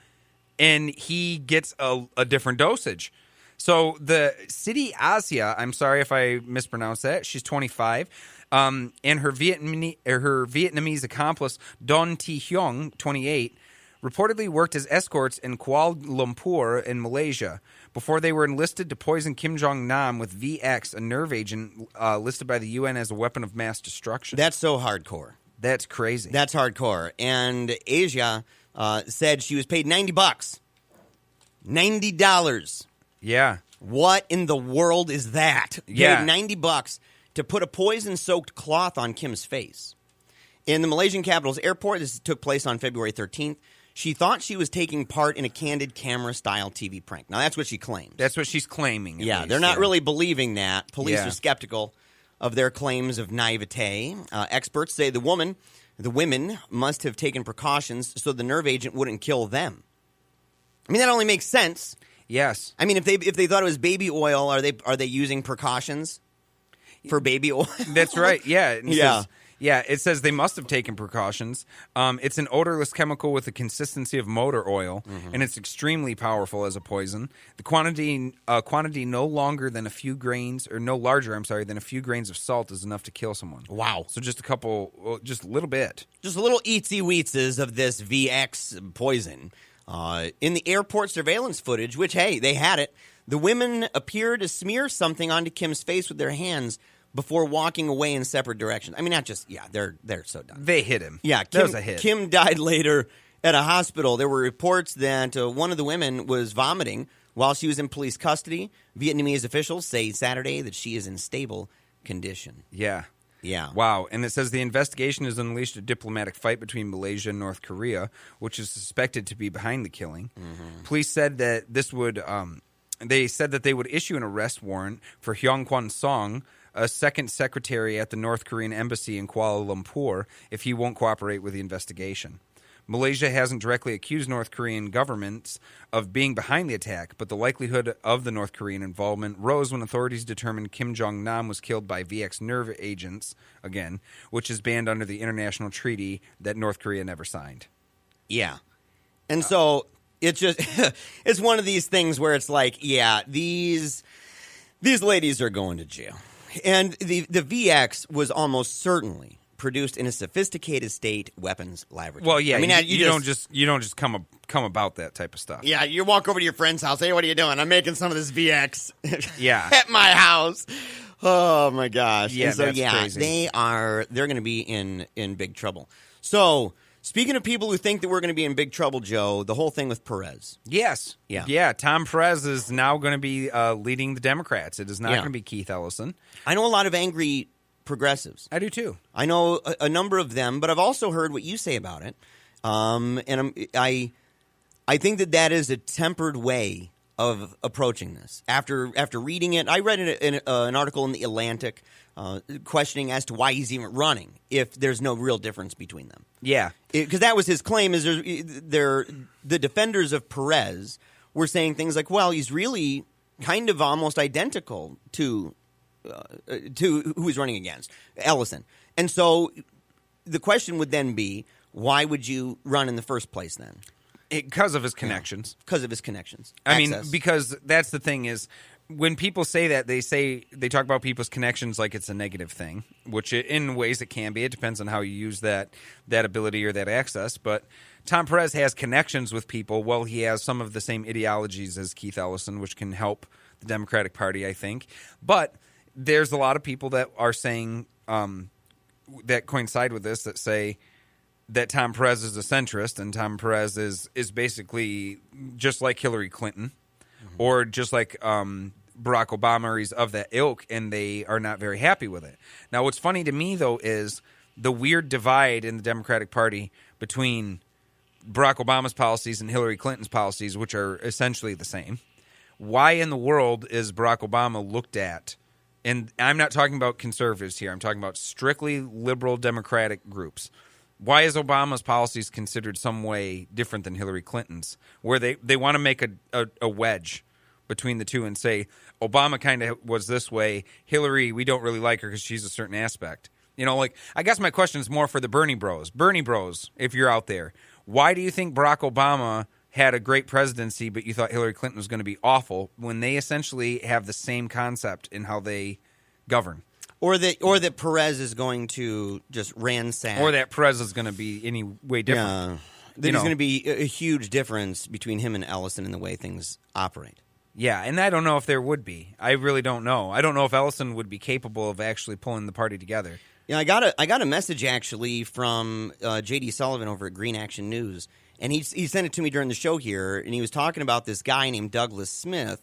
and he gets a different dosage. So the City Asia, I'm sorry if I mispronounced that, she's 25, and her Vietnamese accomplice, Don Thi Hyong, 28, reportedly worked as escorts in Kuala Lumpur in Malaysia before they were enlisted to poison Kim Jong-nam with VX, a nerve agent listed by the UN as a weapon of mass destruction. That's so hardcore. That's crazy. That's hardcore. And Asia said she was paid $90. $90. Yeah. What in the world is that? Paid $90 to put a poison-soaked cloth on Kim's face. In the Malaysian capital's airport, this took place on February 13th, she thought she was taking part in a candid camera-style TV prank. Now, that's what she claims. That's what she's claiming. Yeah, least, they're not really believing that. Police Yeah. are skeptical of their claims of naivete. Experts say the women must have taken precautions so the nerve agent wouldn't kill them. I mean, that only makes sense. Yes. I mean, if they thought it was baby oil, are they using precautions for baby oil? That's right. Yeah. It Yeah. Says, it says they must have taken precautions. It's an odorless chemical with the consistency of motor oil, and it's extremely powerful as a poison. The quantity no larger than a few grains of salt is enough to kill someone. Wow. So just a little bit. Just little eatsy-weetses of this VX poison. In the airport surveillance footage, which, hey, they had it, the women appear to smear something onto Kim's face with their hands before walking away in separate directions. I mean, not just, they're so done. They hit him. Yeah, that was a hit. Kim died later at a hospital. There were reports that one of the women was vomiting while she was in police custody. Vietnamese officials say Saturday that she is in stable condition. Yeah. Yeah. Wow. And it says the investigation has unleashed a diplomatic fight between Malaysia and North Korea, which is suspected to be behind the killing. Police said that they would issue an arrest warrant for Hyung Kwan Song, a second secretary at the North Korean embassy in Kuala Lumpur, if he won't cooperate with the investigation. Malaysia hasn't directly accused North Korean governments of being behind the attack, but the likelihood of the North Korean involvement rose when authorities determined Kim Jong-nam was killed by VX nerve agents, again, which is banned under the international treaty that North Korea never signed. Yeah. And so it's just it's one of these things where it's like, these ladies are going to jail. And the VX was almost certainly produced in a sophisticated state weapons laboratory. Well, yeah, I mean, you don't just come about that type of stuff. Yeah, you walk over to your friend's house. Hey, what are you doing? I'm making some of this VX. Yeah. At my house. Oh my gosh. Yeah, and so that's crazy. they're going to be in big trouble. So, speaking of people who think that we're going to be in big trouble, Joe, the whole thing with Perez. Yes. Yeah. Yeah, Tom Perez is now going to be leading the Democrats. It is not going to be Keith Ellison. I know a lot of angry progressives. I do too. I know a number of them, but I've also heard what you say about it. I think that is a tempered way of approaching this. After reading it, I read an article in The Atlantic questioning as to why he's even running if there's no real difference between them. Yeah. Because that was his claim, is the defenders of Perez were saying things like, well, he's really kind of almost identical to who he's running against, Ellison. And so the question would then be, why would you run in the first place then? Because of his connections. Because of his connections. I mean, because that's the thing is, when people say that, they talk about people's connections like it's a negative thing, which in ways it can be. It depends on how you use that ability or that access. But Tom Perez has connections with people. Well, he has some of the same ideologies as Keith Ellison, which can help the Democratic Party, I think. But there's a lot of people that are saying that coincide with this, that say that Tom Perez is a centrist and Tom Perez is basically just like Hillary Clinton or just like Barack Obama, or he's of that ilk, and they are not very happy with it. Now, what's funny to me, though, is the weird divide in the Democratic Party between Barack Obama's policies and Hillary Clinton's policies, which are essentially the same. Why in the world is Barack Obama looked at? And I'm not talking about conservatives here. I'm talking about strictly liberal Democratic groups. Why is Obama's policies considered some way different than Hillary Clinton's, where they want to make a wedge between the two and say, Obama kind of was this way, Hillary, we don't really like her because she's a certain aspect. You know, like, I guess my question is more for the Bernie bros. Bernie bros, if you're out there, why do you think Barack Obama had a great presidency, but you thought Hillary Clinton was going to be awful, when they essentially have the same concept in how they govern? Or that Perez is going to just ransack. Or that Perez is going to be any way different. Yeah. There's going to be a huge difference between him and Ellison in the way things operate. Yeah, and I don't know if there would be. I really don't know. I don't know if Ellison would be capable of actually pulling the party together. Yeah, I got a message actually from J.D. Sullivan over at Green Action News, and he sent it to me during the show here, and he was talking about this guy named Douglas Smith,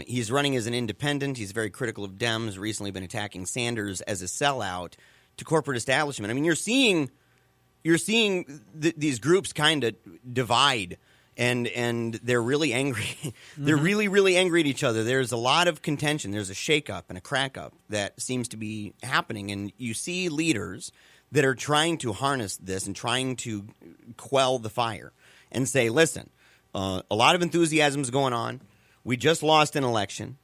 He's running as an independent. He's very critical of Dems, recently been attacking Sanders as a sellout to corporate establishment. I mean, you're seeing these groups kind of divide, and they're really angry. They're really, really angry at each other. There's a lot of contention. There's a shakeup and a crack-up that seems to be happening, and you see leaders that are trying to harness this and trying to quell the fire and say, listen, a lot of enthusiasm is going on. We just lost an election.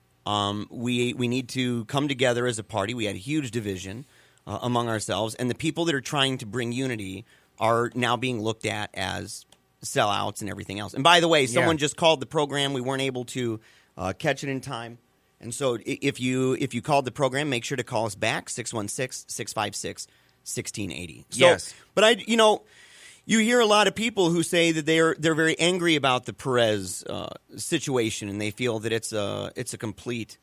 We need to come together as a party. We had a huge division among ourselves, and the people that are trying to bring unity are now being looked at as sellouts and everything else. And by the way, someone just called the program. We weren't able to catch it in time. And so if you called the program, make sure to call us back, 616-656-1680. Yes. But you hear a lot of people who say that they're very angry about the Perez situation, and they feel that it's a complete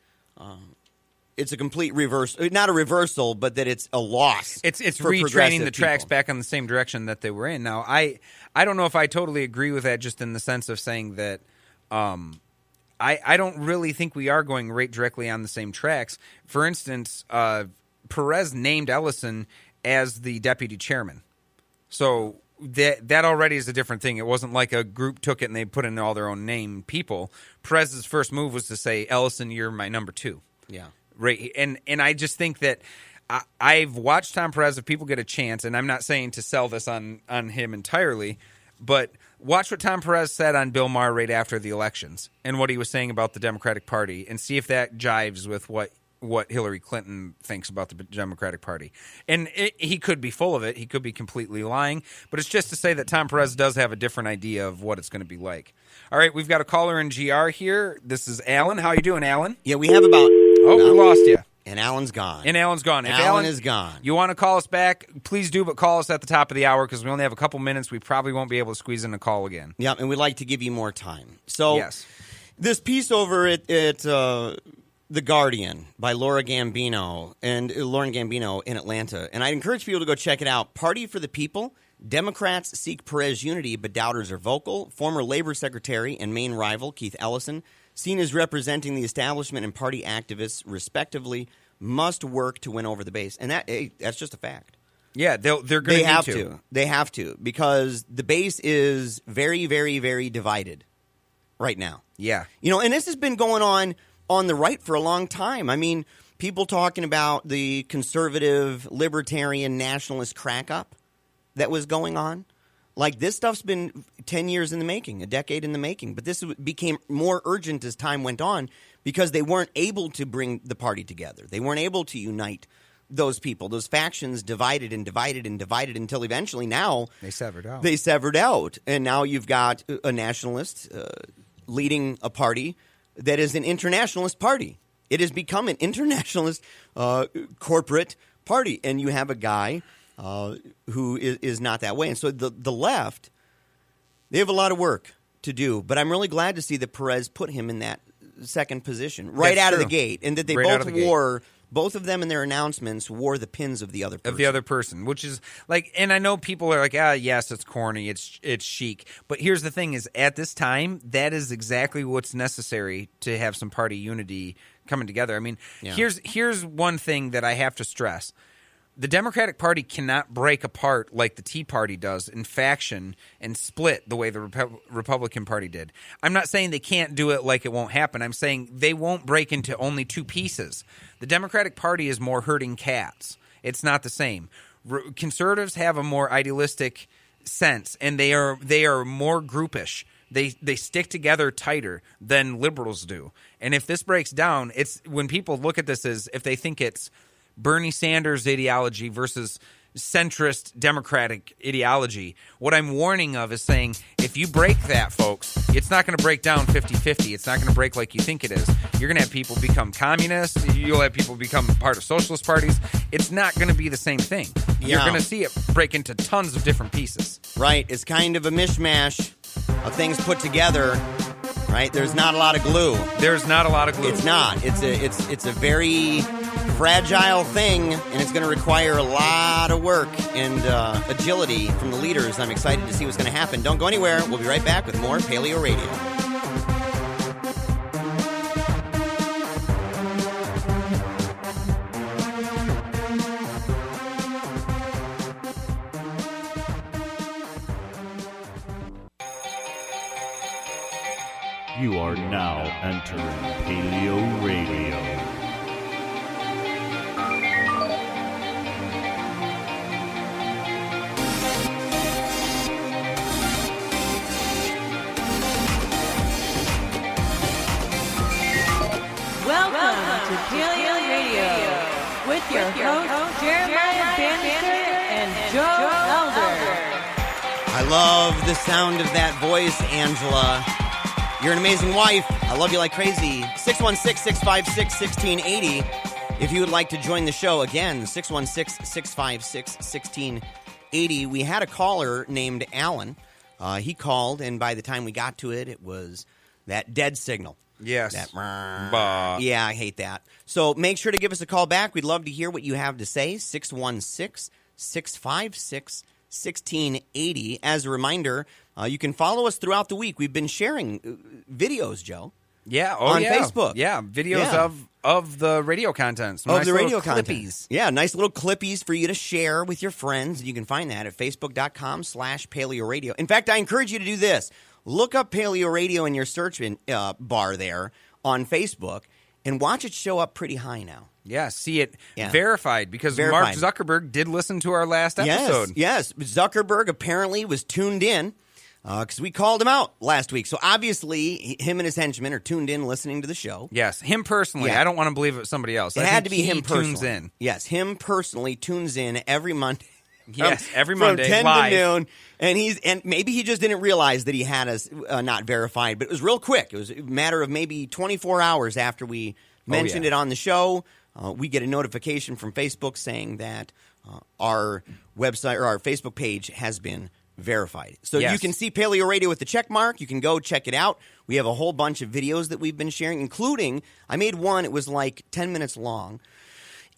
reverse, not a reversal, but that it's a loss. It's for retraining the tracks people. back on the same direction that they were in. Now, I don't know if I totally agree with that, just in the sense of saying that I don't really think we are going right directly on the same tracks. For instance, Perez named Ellison as the deputy chairman. So that already is a different thing. It wasn't like a group took it and they put in all their own name people. Perez's first move was to say, Ellison, you're my number 2. Yeah. Right. And I just think that I've watched Tom Perez. If people get a chance, and I'm not saying to sell this on him entirely, but watch what Tom Perez said on Bill Maher right after the elections and what he was saying about the Democratic Party, and see if that jives with what Hillary Clinton thinks about the Democratic Party. And he could be full of it. He could be completely lying. But it's just to say that Tom Perez does have a different idea of what it's going to be like. All right, we've got a caller in GR here. This is Alan. How you doing, Alan? Yeah, we have about... Oh, we lost you. And Alan's gone. If Alan is gone. You want to call us back, please do, but call us at the top of the hour because we only have a couple minutes. We probably won't be able to squeeze in a call again. Yeah, and we'd like to give you more time. So yes. This piece over at The Guardian by Lauren Gambino in Atlanta, and I'd encourage people to go check it out. Party for the People. Democrats seek Perez unity, but doubters are vocal. Former Labor Secretary and main rival Keith Ellison, seen as representing the establishment and party activists, respectively, must work to win over the base. And that's just a fact. Yeah, they're going to have to. They have to, because the base is very, very, very divided right now. Yeah. And this has been going on the right for a long time. I mean, people talking about the conservative, libertarian, nationalist crack-up that was going on. Like, this stuff's been 10 years in the making, a decade in the making. But this became more urgent as time went on because they weren't able to bring the party together. They weren't able to unite those people. Those factions divided and divided and divided until eventually now they severed out. And now you've got a nationalist leading a party that is an internationalist party. It has become an internationalist corporate party. And you have a guy who is not that way. And so the left, they have a lot of work to do. But I'm really glad to see that Perez put him in that second position right out of the gate. And that they both of them in their announcements wore the pins of the other person. Which is like, and I know people are like, yes, it's corny, it's chic. But here's the thing is, at this time, that is exactly what's necessary to have some party unity coming together. I mean, here's one thing that I have to stress. The Democratic Party cannot break apart like the Tea Party does in faction and split the way the Republican Party did. I'm not saying they can't do it like it won't happen. I'm saying they won't break into only two pieces. The Democratic Party is more herding cats. It's not the same. Conservatives have a more idealistic sense, and they are more groupish. They stick together tighter than liberals do. And if this breaks down, it's when people look at this as if they think it's Bernie Sanders ideology versus centrist Democratic ideology. What I'm warning of is saying, if you break that, folks, it's not going to break down 50-50. It's not going to break like you think it is. You're going to have people become communists. You'll have people become part of socialist parties. It's not going to be the same thing. You're going to see it break into tons of different pieces. Right. It's kind of a mishmash of things put together. Right. There's not a lot of glue. There's not a lot of glue. It's not. It's a very fragile thing, and it's going to require a lot of work and agility from the leaders. I'm excited to see what's going to happen. Don't go anywhere. We'll be right back with more Paleo Radio. You are now entering PaleoRadio. Welcome to PaleoRadio with your hosts Jeremiah Bannister and Joe Elder. I love the sound of that voice, Angela. You're an amazing wife. I love you like crazy. 616-656-1680. If you would like to join the show, again, 616-656-1680. We had a caller named Alan. He called, and by the time we got to it, it was that dead signal. Yes. That, yeah, I hate that. So make sure to give us a call back. We'd love to hear what you have to say. 616-656-1680. As a reminder, you can follow us throughout the week. We've been sharing videos, Joe. Yeah. On Facebook. Yeah. Videos of the radio content. Some Of nice the radio little content. clippies. Yeah, nice little clippies for you to share with your friends. You can find that at facebook.com/PaleoRadio. In fact, I encourage you to do this. Look up Paleo Radio in your search bar there on Facebook and watch it show up pretty high now. Yeah, see it verified because Mark Zuckerberg did listen to our last episode. Yes. Zuckerberg apparently was tuned in because we called him out last week. So obviously, him and his henchmen are tuned in listening to the show. Yes, him personally. Yeah. I don't want to believe it was somebody else. It had to be him personally. Tunes in. Yes, him personally tunes in every Monday. Yes, every Monday, from 10 live. to noon, and maybe he just didn't realize that he had us not verified, but it was real quick. It was a matter of maybe 24 hours after we mentioned it on the show. We get a notification from Facebook saying that our website or our Facebook page has been verified. So you can see Paleo Radio with the check mark. You can go check it out. We have a whole bunch of videos that we've been sharing, including I made one. It was like 10 minutes long.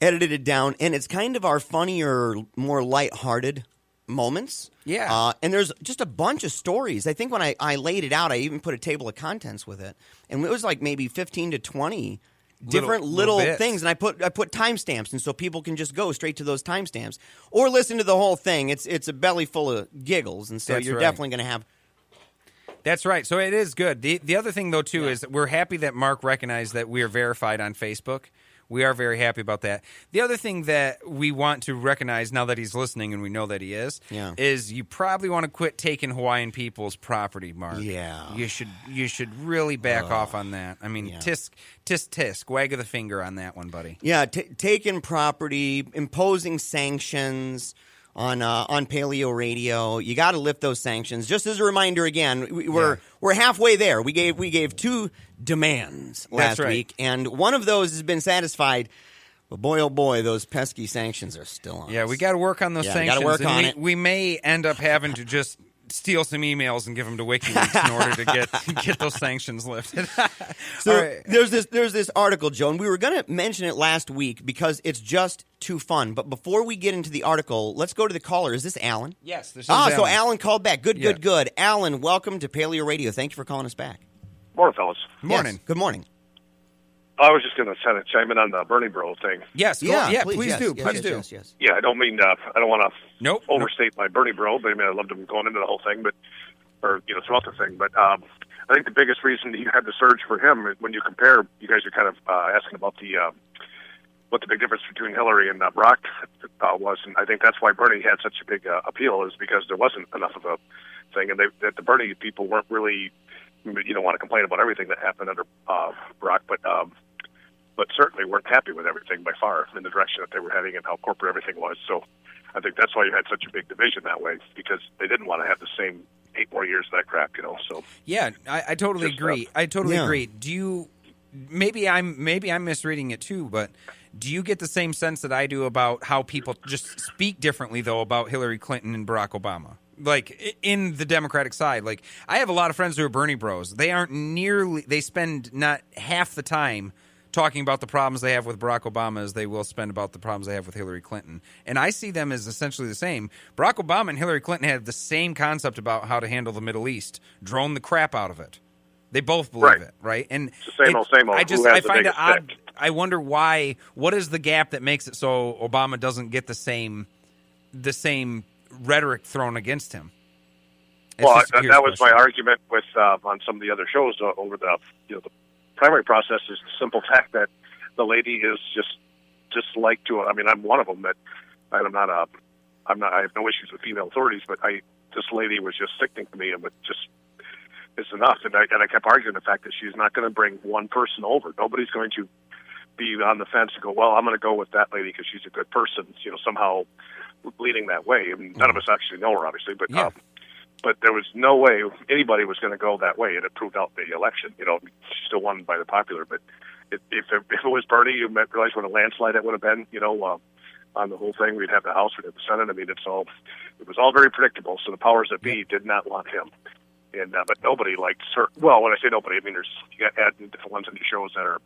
Edited it down, and it's kind of our funnier, more lighthearted moments. Yeah. And there's just a bunch of stories. I think when I laid it out, I even put a table of contents with it. And it was like maybe 15 to 20 different little things. And I put timestamps, and so people can just go straight to those timestamps or listen to the whole thing. It's a belly full of giggles, and so you're definitely going to have... That's right. So it is good. The other thing, though, too, is that we're happy that Mark recognized that we are verified on Facebook. We are very happy about that. The other thing that we want to recognize now that he's listening, and we know that he is you probably want to quit taking Hawaiian people's property, Mark. Yeah. You should really back off on that. I mean, tisk, wag of the finger on that one, buddy. Yeah, taking property, imposing sanctions on Paleo Radio. You got to lift those sanctions. Just as a reminder, again, we're halfway there. We gave two demands last week, and one of those has been satisfied. But boy, oh boy, those pesky sanctions are still on. Yeah, we got to work on those sanctions. Got to work on it. We may end up having to just steal some emails and give them to WikiLeaks in order to get those sanctions lifted. So there's this article, Joe, and we were going to mention it last week because it's just too fun. But before we get into the article, let's go to the caller. Is this Alan? Yes, this is Alan. So Alan called back. Good. Alan, welcome to Paleo Radio. Thank you for calling us back. Morning, fellas. Morning. Yes, good morning. I was just going to kind of chime in on the Bernie Bro thing. Yes, please do. Yes. Yeah, I don't want to overstate my Bernie Bro, but I mean, I loved him going into the whole thing, throughout the thing. But I think the biggest reason you had the surge for him, when you compare, you guys are kind of asking about what the big difference between Hillary and Brock was, and I think that's why Bernie had such a big appeal, is because there wasn't enough of a thing, and that the Bernie people weren't really, you don't want to complain about everything that happened under Brock, but certainly weren't happy with everything by far in the direction that they were heading and how corporate everything was. So I think that's why you had such a big division that way, because they didn't want to have the same 8 more years of that crap, So yeah, I totally agree. I totally agree. Do you? Maybe I'm misreading it too, but do you get the same sense that I do about how people just speak differently though about Hillary Clinton and Barack Obama? Like in the Democratic side, like I have a lot of friends who are Bernie bros. They spend not half the time talking about the problems they have with Barack Obama as they will spend about the problems they have with Hillary Clinton. And I see them as essentially the same. Barack Obama and Hillary Clinton have the same concept about how to handle the Middle East, drone the crap out of it. They both believe it, right? And it's the same old. I find it odd. Stick. I wonder why. What is the gap that makes it so Obama doesn't get the same rhetoric thrown against him? Well, that was my argument with on some of the other shows over the the primary process is the simple fact that the lady is just like to. I mean, I'm one of them, but I have no issues with female authorities, but this lady was just sickening to me, and it's enough. And I kept arguing the fact that she's not going to bring one person over. Nobody's going to be on the fence and go, well, I'm going to go with that lady because she's a good person. Somehow leading that way. I mean, none of us actually know her, obviously, but. Yeah. But there was no way anybody was going to go that way, and it proved out the election. She still won by the popular. But if it was Bernie, you realize what a landslide it would have been. On the whole thing, we'd have the House, we'd have the Senate. I mean, it was all very predictable. So the powers that be did not want him, and but nobody liked her. Well, when I say nobody, I mean you got to add different ones into shows that are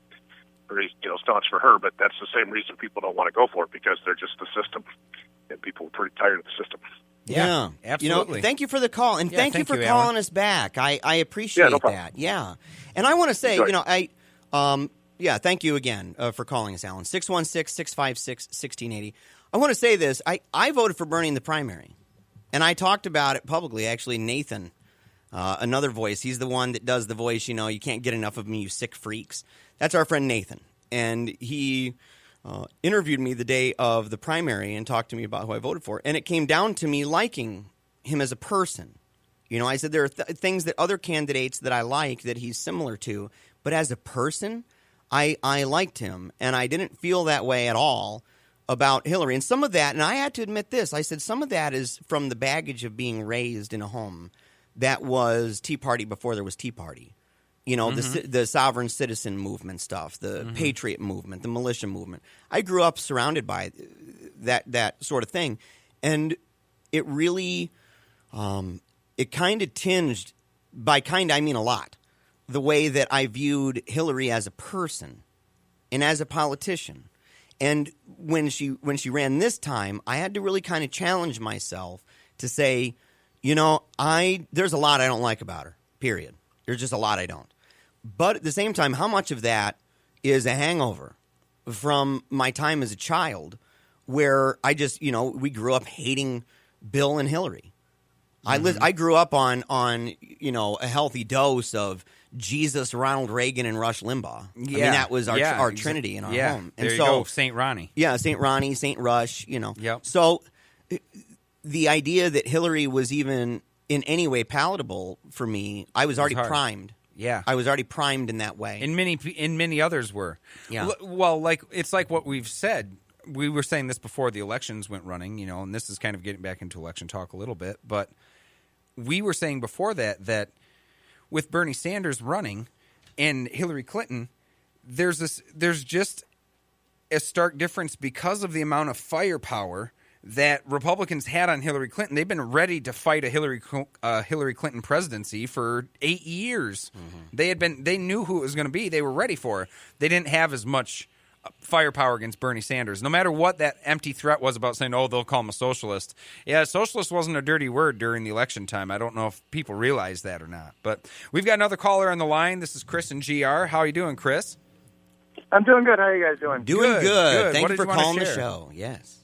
very staunch for her. But that's the same reason people don't want to go for it, because they're just the system, and people are pretty tired of the system. Yeah, absolutely. Thank you for the call, and thank you for calling us back. I appreciate that. Yeah, and I want to say, thank you again for calling us, Alan. 616-656-1680. I want to say this. I voted for Bernie in the primary, and I talked about it publicly. Actually, Nathan, another voice, he's the one that does the voice, you can't get enough of me, you sick freaks. That's our friend Nathan, and he interviewed me the day of the primary and talked to me about who I voted for. And it came down to me liking him as a person. I said there are things that other candidates that I like that he's similar to. But as a person, I liked him. And I didn't feel that way at all about Hillary. And some of that, and I had to admit this, I said some of that is from the baggage of being raised in a home that was Tea Party before there was Tea Party. The sovereign citizen movement stuff, the patriot movement, the militia movement. I grew up surrounded by that sort of thing. And it really, it kind of tinged, by kind I mean a lot, the way that I viewed Hillary as a person and as a politician. And when she ran this time, I had to really kind of challenge myself to say, there's a lot I don't like about her, period. There's just a lot I don't. But at the same time, how much of that is a hangover from my time as a child where I just, we grew up hating Bill and Hillary. I grew up on a healthy dose of Jesus, Ronald Reagan, and Rush Limbaugh. Yeah. I mean, that was our trinity in our home. And there you go, St. Ronnie. Yeah, St. Ronnie, St. Rush, Yep. So the idea that Hillary was even in any way palatable for me, I was already primed. Yeah, I was already primed in that way, and many others were. Yeah, well, it's like what we've said. We were saying this before the elections went running, and this is kind of getting back into election talk a little bit. But we were saying before that with Bernie Sanders running and Hillary Clinton, there's just a stark difference because of the amount of firepower that Republicans had on Hillary Clinton. They've been ready to fight a Hillary Clinton presidency for 8 years. Mm-hmm. They knew who it was going to be. They were ready for her. They didn't have as much firepower against Bernie Sanders. No matter what that empty threat was about saying, they'll call him a socialist. Yeah, socialist wasn't a dirty word during the election time. I don't know if people realize that or not. But we've got another caller on the line. This is Chris and GR. How are you doing, Chris? I'm doing good. How are you guys doing? Doing good. Thank you for calling the show. Yes.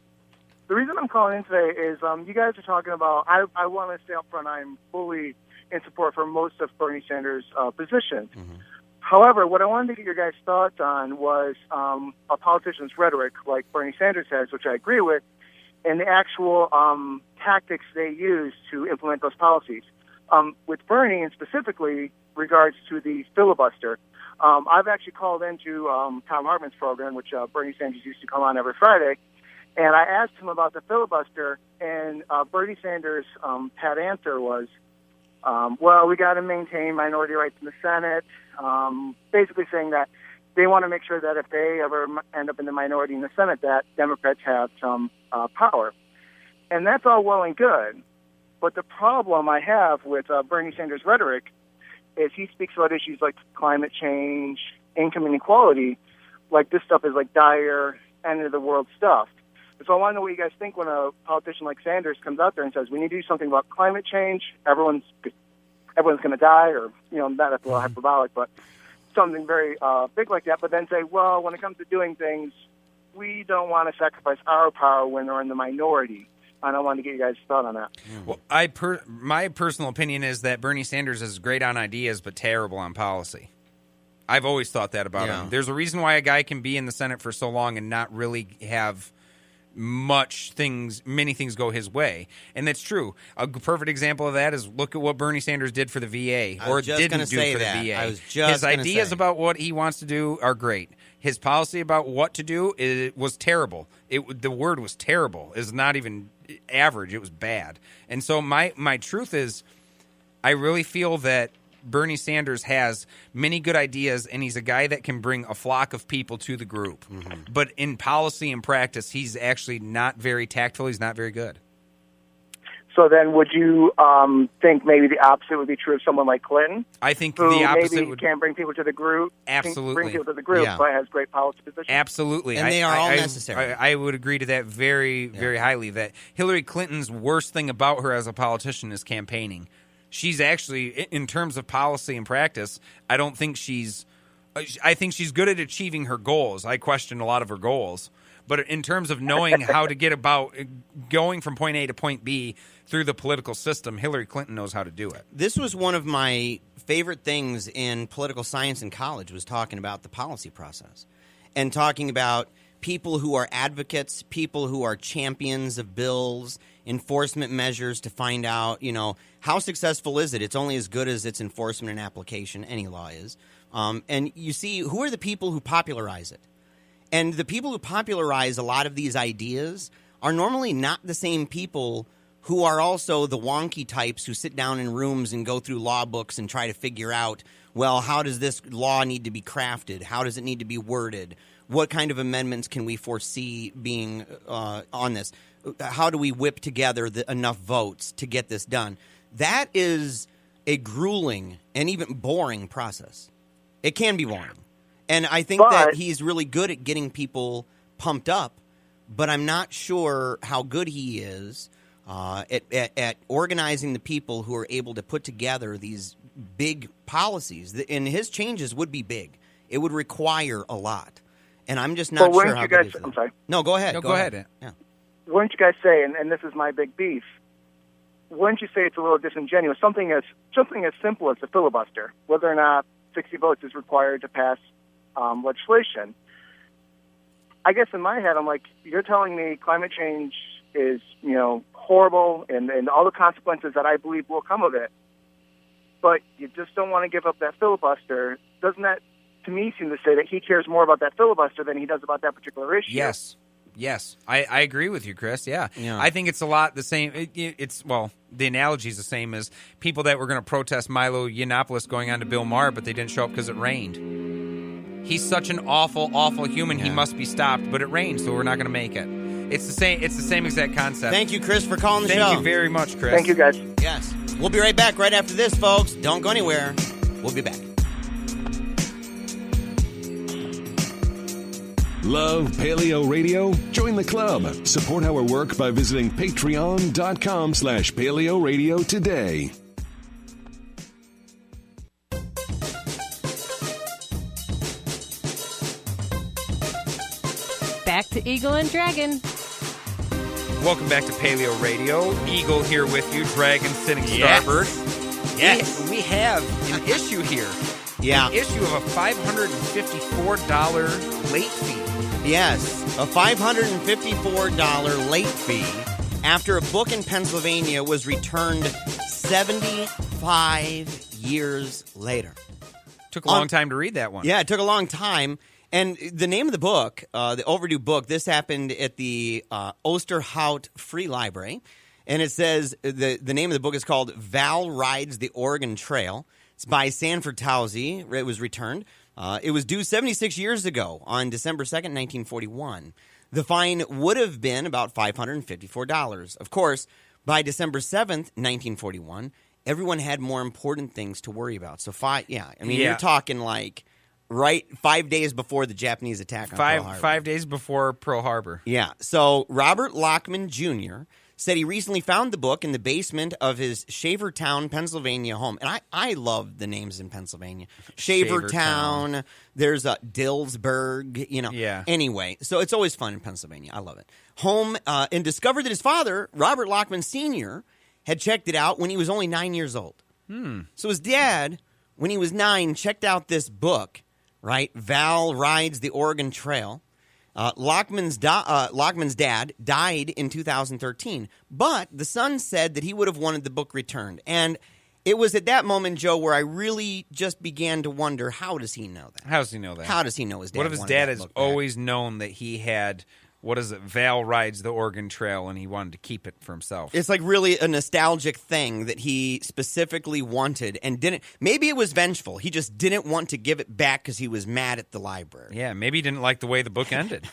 The reason I'm calling in today is you guys are talking about, I want to say up front, I'm fully in support for most of Bernie Sanders' positions. Mm-hmm. However, what I wanted to get your guys' thoughts on was a politician's rhetoric, like Bernie Sanders has, which I agree with, and the actual tactics they use to implement those policies. With Bernie, and specifically regards to the filibuster, I've actually called into Tom Hartman's program, which Bernie Sanders used to come on every Friday, and I asked him about the filibuster, and Bernie Sanders' pat answer was, well, we got to maintain minority rights in the Senate, basically saying that they want to make sure that if they ever end up in the minority in the Senate, that Democrats have some power. And that's all well and good. But the problem I have with Bernie Sanders' rhetoric is he speaks about issues like climate change, income inequality, like this stuff is like dire, end-of-the-world stuff. So I want to know what you guys think when a politician like Sanders comes out there and says, we need to do something about climate change, everyone's going to die, or, that's a little hyperbolic, but something very big like that, but then say, well, when it comes to doing things, we don't want to sacrifice our power when they're in the minority. and I wanted to get you guys' thought on that. Well, my personal opinion is that Bernie Sanders is great on ideas but terrible on policy. I've always thought that about him. There's a reason why a guy can be in the Senate for so long and not really have many things go his way. And that's true. A perfect example of that is look at what Bernie Sanders did for the VA or didn't do for the VA. His ideas about what he wants to do are great. His policy about what to do was terrible. The word was terrible. It's not even average. It was bad. And so my truth is I really feel that Bernie Sanders has many good ideas, and he's a guy that can bring a flock of people to the group. Mm-hmm. But in policy and practice, he's actually not very tactful. He's not very good. So then would you think maybe the opposite would be true of someone like Clinton? I think the opposite maybe can't bring people to the group. Absolutely. Bring people to the group, but has great policy positions. Absolutely. And they are all necessary. I would agree to that very, very highly, that Hillary Clinton's worst thing about her as a politician is campaigning. She's actually, in terms of policy and practice, I think she's good at achieving her goals. I question a lot of her goals. But in terms of knowing how to get about going from point A to point B through the political system, Hillary Clinton knows how to do it. This was one of my favorite things in political science in college, was talking about the policy process and talking about people who are advocates, people who are champions of bills, enforcement measures to find out, how successful is it? It's only as good as its enforcement and application, any law is. And you see, who are the people who popularize it? And the people who popularize a lot of these ideas are normally not the same people who are also the wonky types who sit down in rooms and go through law books and try to figure out, well, how does this law need to be crafted? How does it need to be worded? What kind of amendments can we foresee being on this? How do we whip together enough votes to get this done? That is a grueling and even boring process. It can be boring. And I think that he's really good at getting people pumped up, but I'm not sure how good he is at organizing the people who are able to put together these big policies. And his changes would be big. It would require a lot. And I'm just not sure how good he is. I'm sorry. No, go ahead. No, go ahead. Yeah. Wouldn't you guys say, and this is my big beef, wouldn't you say it's a little disingenuous, something as simple as a filibuster, whether or not 60 votes is required to pass legislation? I guess in my head, I'm like, you're telling me climate change is, horrible and all the consequences that I believe will come of it, but you just don't want to give up that filibuster. Doesn't that, to me, seem to say that he cares more about that filibuster than he does about that particular issue? Yes. I agree with you, Chris. Yeah. I think it's a lot the same. The analogy is the same as people that were going to protest Milo Yiannopoulos going on to Bill Maher, but they didn't show up because it rained. He's such an awful, awful human. He must be stopped, but it rained, so we're not going to make it. It's the same exact concept. Thank you, Chris, for calling the show. Thank you very much, Chris. Thank you, guys. Yes. We'll be right back right after this, folks. Don't go anywhere. We'll be back. Love Paleo Radio? Join the club. Support our work by visiting patreon.com/Paleo Radio today. Back to Eagle and Dragon. Welcome back to Paleo Radio. Eagle here with you, Dragon sitting starboard. Yes. We have an issue here. Yeah. An issue of a $554 late fee. Yes, a $554 late fee after a book in Pennsylvania was returned 75 years later. Took a long time to read that one. Yeah, it took a long time. And the name of the book, the overdue book, this happened at the Osterhout Free Library. And it says the name of the book is called Val Rides the Oregon Trail. It's by Sanford Towsey. It was returned. It was due 76 years ago on December 2nd, 1941. The fine would have been about $554. Of course, by December 7th, 1941, everyone had more important things to worry about. So, you're talking like 5 days before the Japanese attack on Pearl Harbor. 5 days before Pearl Harbor. Yeah. So, Robert Lockman Jr. said he recently found the book in the basement of his Shavertown, Pennsylvania home. And I love the names in Pennsylvania. Shavertown. There's Dillsburg, Yeah. Anyway, so it's always fun in Pennsylvania. I love it. home and discovered that his father, Robert Lockman Sr., had checked it out when he was only 9 years old. So his dad, when he was 9, checked out this book, right? Val Rides the Oregon Trail. Lockman's dad died in 2013, but the son said that he would have wanted the book returned. And it was at that moment, Joe, where I really just began to wonder, how does he know that? How does he know that? How does he know his dad? What if his dad has always known that he had, what is it, Val Rides the Oregon Trail, and he wanted to keep it for himself? It's like really a nostalgic thing that he specifically wanted and didn't. Maybe it was vengeful. He just didn't want to give it back because he was mad at the library. Yeah, maybe he didn't like the way the book ended.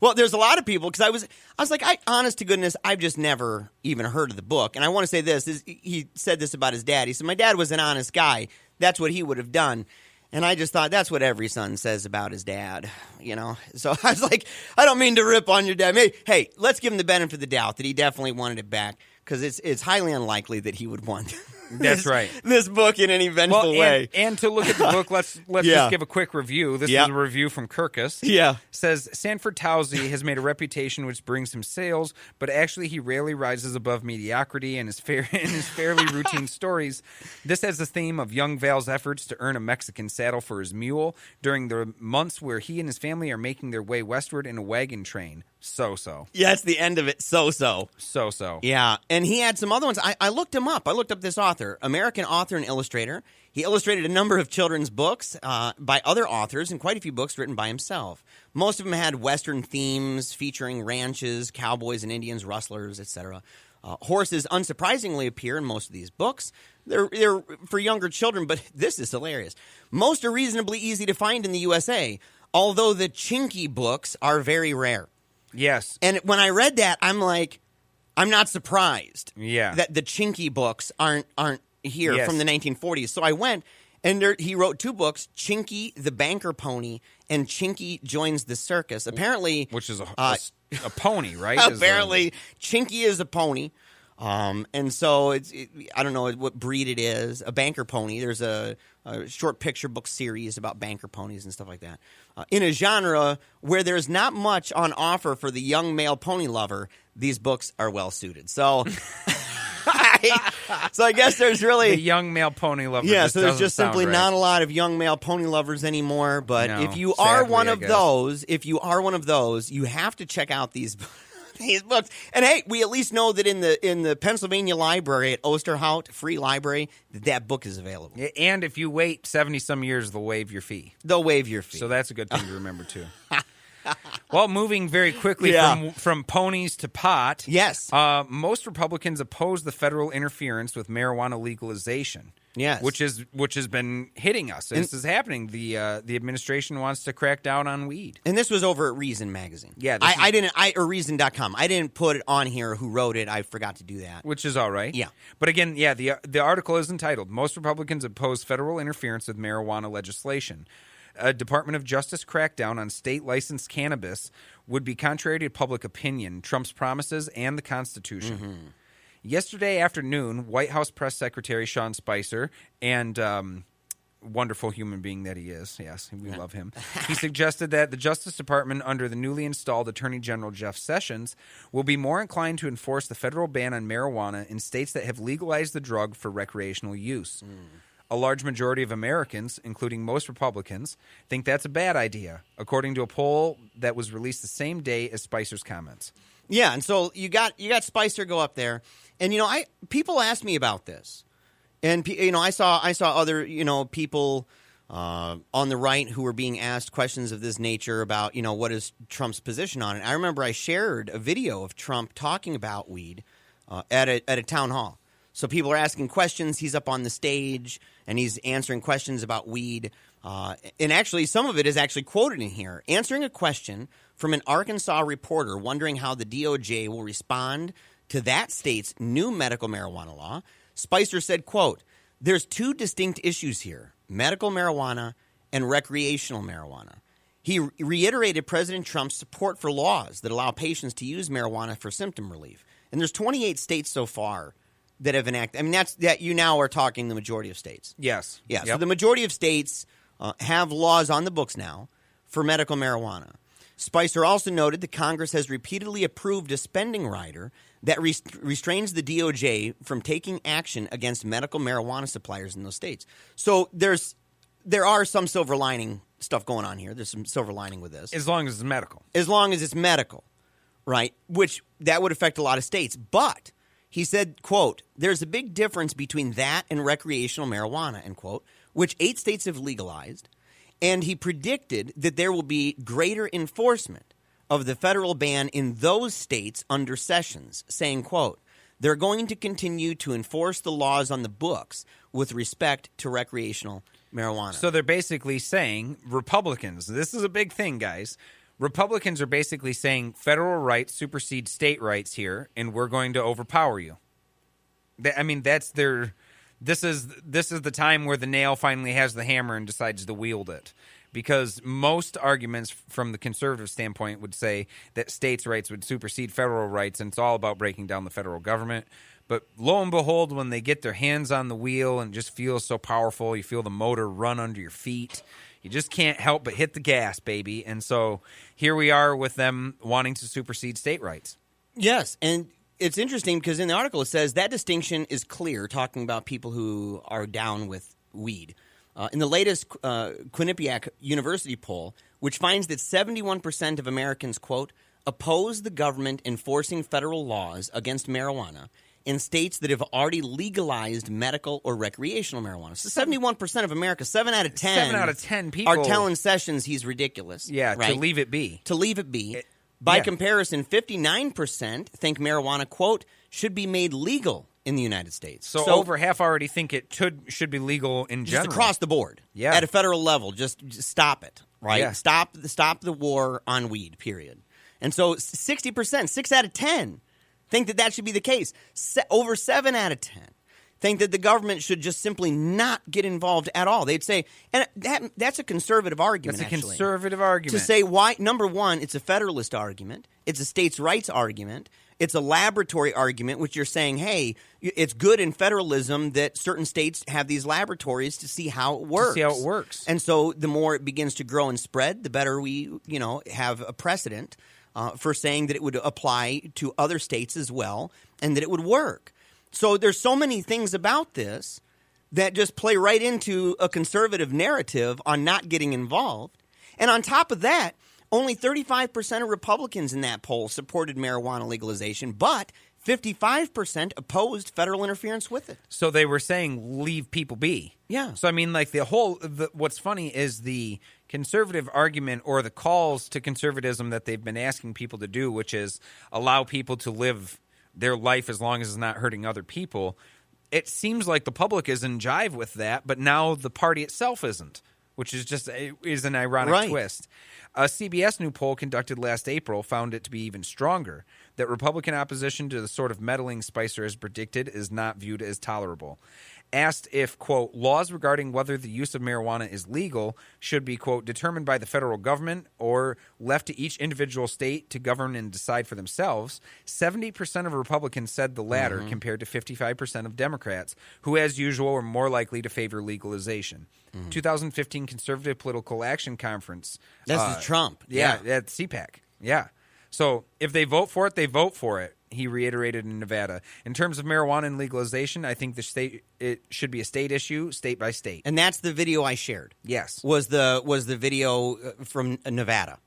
Well, there's a lot of people, because I was like, honest to goodness, I've just never even heard of the book. And I want to say this, he said this about his dad. He said, my dad was an honest guy. That's what he would have done. And I just thought that's what every son says about his dad, you know. So I was like, I don't mean to rip on your dad. Hey, let's give him the benefit of the doubt that he definitely wanted it back, because it's highly unlikely that he would want That's right. This book in any vengeful way. And to look at the book, let's just give a quick review. This is a review from Kirkus. Yeah. Says, Sanford Tousey has made a reputation which brings him sales, but actually he rarely rises above mediocrity in his fairly routine stories. This has the theme of young Val's efforts to earn a Mexican saddle for his mule during the months where he and his family are making their way westward in a wagon train. So-so. Yeah, it's the end of it. So-so. So-so. Yeah, and he had some other ones. I looked him up. I looked up this author, American author and illustrator. He illustrated a number of children's books by other authors and quite a few books written by himself. Most of them had Western themes featuring ranches, cowboys and Indians, rustlers, etc. Horses, unsurprisingly, appear in most of these books. They're for younger children, but this is hilarious. Most are reasonably easy to find in the USA, although the Chinky books are very rare. Yes. And when I read that, I'm like, I'm not surprised that the Chinky books aren't here from the 1940s. So I went, and he wrote 2 books, Chinky the Banker Pony and Chinky Joins the Circus. Apparently... Which is a pony, right? Apparently, Chinky is a pony. And so I don't know what breed it is, a banker pony. There's a short picture book series about banker ponies and stuff like that. In a genre where there's not much on offer for the young male pony lover, these books are well suited. So, so I guess there's really the young male pony lover. Yeah, so there's just simply not a lot of young male pony lovers anymore. But if you are one of those, you have to check out these books. And hey, we at least know that in the Pennsylvania library at Osterhout Free Library that book is available. And if you wait 70-some years, they'll waive your fee. They'll waive your fee. So that's a good thing to remember too. Well, moving very quickly from ponies to pot. Yes. Most Republicans oppose the federal interference with marijuana legalization. Yes, which has been hitting us. This is happening. The administration wants to crack down on weed, and this was over at Reason magazine. Yeah, or Reason.com. I didn't put it on here. Who wrote it? I forgot to do that. Which is all right. Yeah, but again, the article is entitled "Most Republicans Oppose Federal Interference with Marijuana Legislation." A Department of Justice crackdown on state-licensed cannabis would be contrary to public opinion, Trump's promises, and the Constitution. Mm-hmm. Yesterday afternoon, White House Press Secretary Sean Spicer, and wonderful human being that he is, yes, we love him, he suggested that the Justice Department, under the newly installed Attorney General Jeff Sessions, will be more inclined to enforce the federal ban on marijuana in states that have legalized the drug for recreational use. A large majority of Americans, including most Republicans, think that's a bad idea, according to a poll that was released the same day as Spicer's comments. Yeah, and so you got Spicer go up there, and people ask me about this, and I saw other people on the right who were being asked questions of this nature about what is Trump's position on it. I remember I shared a video of Trump talking about weed at a town hall. So people are asking questions. He's up on the stage and he's answering questions about weed. And actually, some of it is actually quoted in here. Answering a question from an Arkansas reporter wondering how the DOJ will respond to that state's new medical marijuana law, Spicer said, quote, "There's 2 distinct issues here, medical marijuana and recreational marijuana." He reiterated President Trump's support for laws that allow patients to use marijuana for symptom relief. And there's 28 states so far that have enacted. I mean, that you now are talking the majority of states. Yes. Yeah. Yep. So the majority of states have laws on the books now for medical marijuana. Spicer also noted that Congress has repeatedly approved a spending rider that restrains the DOJ from taking action against medical marijuana suppliers in those states. So there are some silver lining stuff going on here. There's some silver lining with this. As long as it's medical. As long as it's medical, right? Which that would affect a lot of states. But he said, quote, there's a big difference between that and recreational marijuana, end quote, which 8 states have legalized. And he predicted that there will be greater enforcement of the federal ban in those states under Sessions, saying, quote, they're going to continue to enforce the laws on the books with respect to recreational marijuana. So they're basically saying, Republicans, this is a big thing, guys. Republicans are basically saying federal rights supersede state rights here, and we're going to overpower you. I mean, that's their... This is the time where the nail finally has the hammer and decides to wield it. Because most arguments from the conservative standpoint would say that states' rights would supersede federal rights, and it's all about breaking down the federal government. But lo and behold, when they get their hands on the wheel and it just feels so powerful, you feel the motor run under your feet, you just can't help but hit the gas, baby. And so here we are with them wanting to supersede state rights. Yes, and it's interesting because in the article it says that distinction is clear, talking about people who are down with weed. In the latest Quinnipiac University poll, which finds that 71% of Americans, quote, oppose the government enforcing federal laws against marijuana in states that have already legalized medical or recreational marijuana. So 71% of America, 7 out of 10, 7 out of 10 people are telling Sessions he's ridiculous. Yeah, right? to leave it be. To leave it be. By comparison, 59% think marijuana, quote, should be made legal in the United States. So over half already think it should be legal in general. Just across the board. Yeah. At a federal level, just stop it, right? Yeah. Stop the war on weed, period. And so 60%, 6 out of 10, think that should be the case. Over 7 out of 10 think that the government should just simply not get involved at all. They'd say, and that's a conservative argument, That's a actually. conservative argument. To say why, number one, it's a federalist argument. It's a states' rights argument. It's a laboratory argument, which you're saying, hey, it's good in federalism that certain states have these laboratories to see how it works. And so the more it begins to grow and spread, the better we, have a precedent for saying that it would apply to other states as well and that it would work. So there's so many things about this that just play right into a conservative narrative on not getting involved. And on top of that, only 35% of Republicans in that poll supported marijuana legalization, but 55% opposed federal interference with it. So they were saying leave people be. Yeah. So I mean, like what's funny is the conservative argument or the calls to conservatism that they've been asking people to do, which is allow people to live their life as long as it's not hurting other people. It seems like the public is in jive with that, but now the party itself isn't, which is an ironic twist. A CBS new poll conducted last April found it to be even stronger, that Republican opposition to the sort of meddling Spicer has predicted is not viewed as tolerable. Asked if, quote, laws regarding whether the use of marijuana is legal should be, quote, determined by the federal government or left to each individual state to govern and decide for themselves, 70% of Republicans said the latter compared to 55% of Democrats, who, as usual, are more likely to favor legalization. 2015 Conservative Political Action Conference. That's the Trump. Yeah, at CPAC. Yeah. So if they vote for it, they vote for it, he reiterated in Nevada. In terms of marijuana and legalization, I think it should be a state issue, state by state. And that's the video I shared. Yes. Was the video from Nevada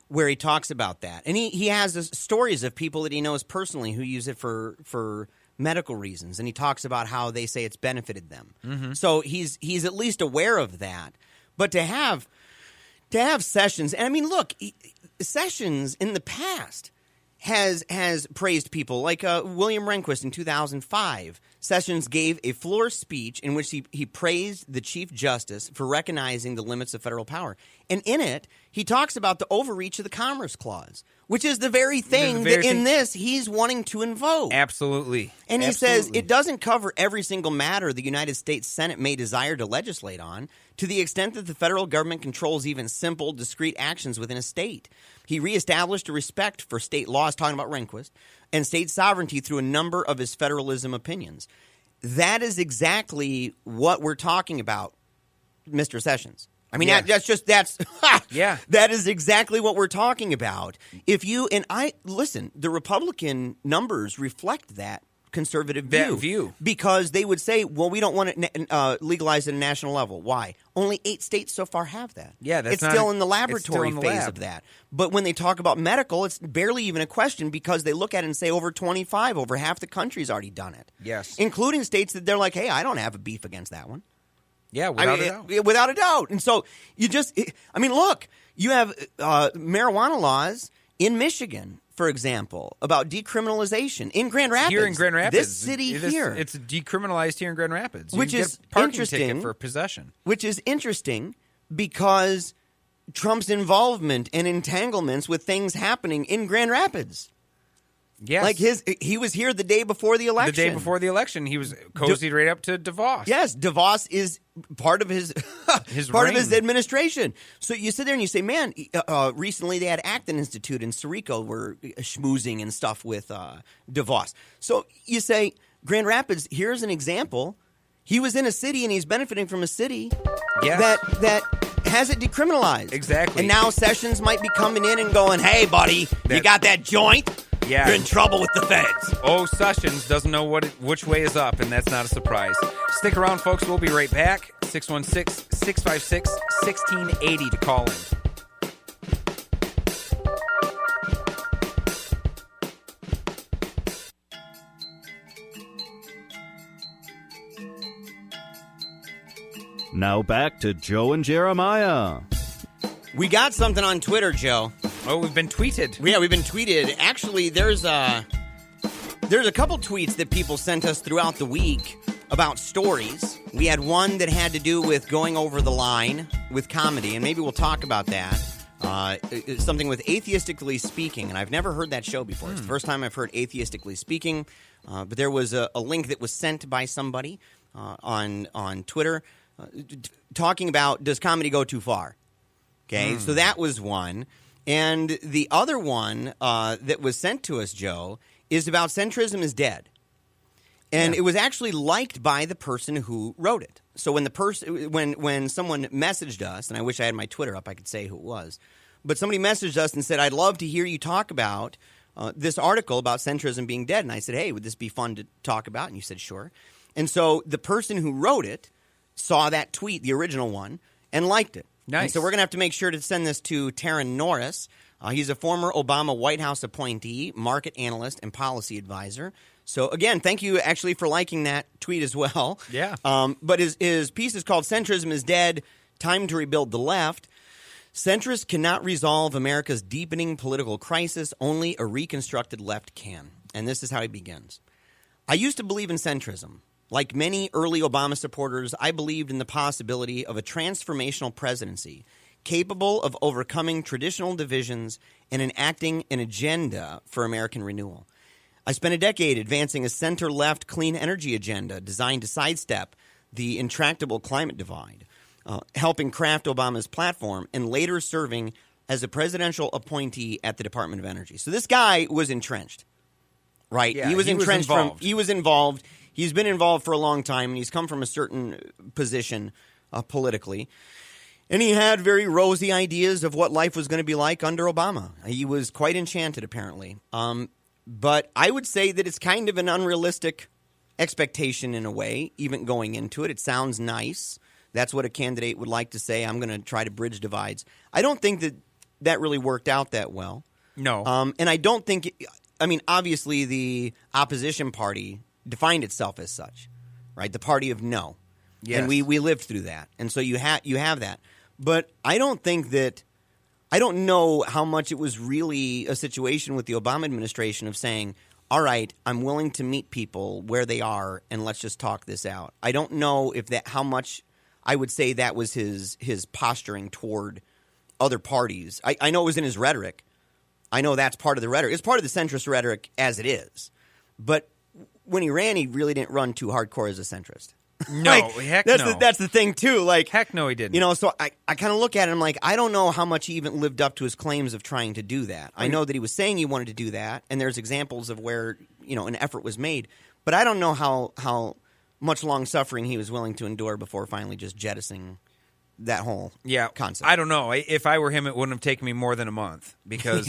where he talks about that. And he has stories of people that he knows personally who use it for medical reasons, and he talks about how they say it's benefited them. So he's at least aware of that. But to have Sessions, and I mean, look, Sessions in the past has praised people like William Rehnquist in 2005. Sessions gave a floor speech in which he praised the Chief Justice for recognizing the limits of federal power. And in it, he talks about the overreach of the Commerce Clause, which is the very thing that in this he's wanting to invoke. Absolutely. And he says it doesn't cover every single matter the United States Senate may desire to legislate on, to the extent that the federal government controls even simple, discrete actions within a state. He reestablished a respect for state laws, talking about Rehnquist, and state sovereignty through a number of his federalism opinions. That is exactly what we're talking about, Mr. Sessions. I mean, Yeah. that is exactly what we're talking about. Listen, the Republican numbers reflect that conservative view. Because they would say, well, we don't want to legalize at a national level. Why? Only 8 states so far have that. Yeah, it's still in the laboratory phase of that. But when they talk about medical, it's barely even a question because they look at it and say over 25, over half the country's already done it. Yes. Including states that they're like, hey, I don't have a beef against that one. Yeah, without a doubt. Without a doubt. And so look, you have marijuana laws in Michigan, for example, about decriminalization in Grand Rapids. Here in Grand Rapids. This city here. It's decriminalized here in Grand Rapids. Which is get a parking interesting. ticket for possession. Which is interesting because Trump's involvement and entanglements with things happening in Grand Rapids. Yes. Like he was here the day before the election. The day before the election, he was cozied right up to DeVos. Yes, DeVos is part of his part of his administration. So you sit there and you say, man, recently they had Acton Institute in Sirico were schmoozing and stuff with DeVos. So you say, Grand Rapids, here's an example. He was in a city and he's benefiting from a city that has it decriminalized. Exactly. And now Sessions might be coming in and going, hey, buddy, you got that joint? Yeah. You're in trouble with the feds. Oh, Sessions doesn't know which way is up, and that's not a surprise. Stick around, folks. We'll be right back. 616-656-1680 to call in. Now back to Joe and Jeremiah. We got something on Twitter, Joe. Oh, we've been tweeted. Yeah, we've been tweeted. Actually, there's a couple tweets that people sent us throughout the week about stories. We had one that had to do with going over the line with comedy, and maybe we'll talk about that. It's something with Atheistically Speaking, and I've never heard that show before. It's the first time I've heard Atheistically Speaking, but there was a link that was sent by somebody on Twitter talking about, does comedy go too far? Okay, so that was one. And the other one that was sent to us, Joe, is about Centrism is dead. And it was actually liked by the person who wrote it. So when when someone messaged us, and I wish I had my Twitter up, I could say who it was. But somebody messaged us and said, I'd love to hear you talk about this article about centrism being dead. And I said, hey, would this be fun to talk about? And you said, sure. And so the person who wrote it saw that tweet, the original one, and liked it. Nice. And so we're going to have to make sure to send this to Taryn Norris. He's a former Obama White House appointee, market analyst, and policy advisor. So, again, thank you actually for liking that tweet as well. Yeah. But his piece is called Centrism is Dead, Time to Rebuild the Left. Centrists cannot resolve America's deepening political crisis. Only a reconstructed left can. And this is how he begins. I used to believe in centrism. Like many early Obama supporters, I believed in the possibility of a transformational presidency capable of overcoming traditional divisions and enacting an agenda for American renewal. I spent a decade advancing a center-left clean energy agenda designed to sidestep the intractable climate divide, helping craft Obama's platform, and later serving as a presidential appointee at the Department of Energy. So this guy was entrenched, right? Yeah, he was entrenched. He was involved. He's been involved for a long time, and he's come from a certain position politically. And he had very rosy ideas of what life was going to be like under Obama. He was quite enchanted, apparently. But I would say that it's kind of an unrealistic expectation in a way, even going into it. It sounds nice. That's what a candidate would like to say. I'm going to try to bridge divides. I don't think that really worked out that well. No. And I don't think obviously the opposition party defined itself as such, right? The party of no. Yes. And we lived through that. And so you have that. But I don't know how much it was really a situation with the Obama administration of saying, all right, I'm willing to meet people where they are and let's just talk this out. I don't know how much I would say that was his posturing toward other parties. I know it was in his rhetoric. I know that's part of the rhetoric. It's part of the centrist rhetoric as it is. But when he ran, he really didn't run too hardcore as a centrist. No, heck no. That's the thing, too. Like, heck no, he didn't. So I kind of look at it, I'm like, I don't know how much he even lived up to his claims of trying to do that. I know that he was saying he wanted to do that, and there's examples of where, an effort was made. But I don't know how much long suffering he was willing to endure before finally just jettisoning that whole concept. I don't know. If I were him, it wouldn't have taken me more than a month because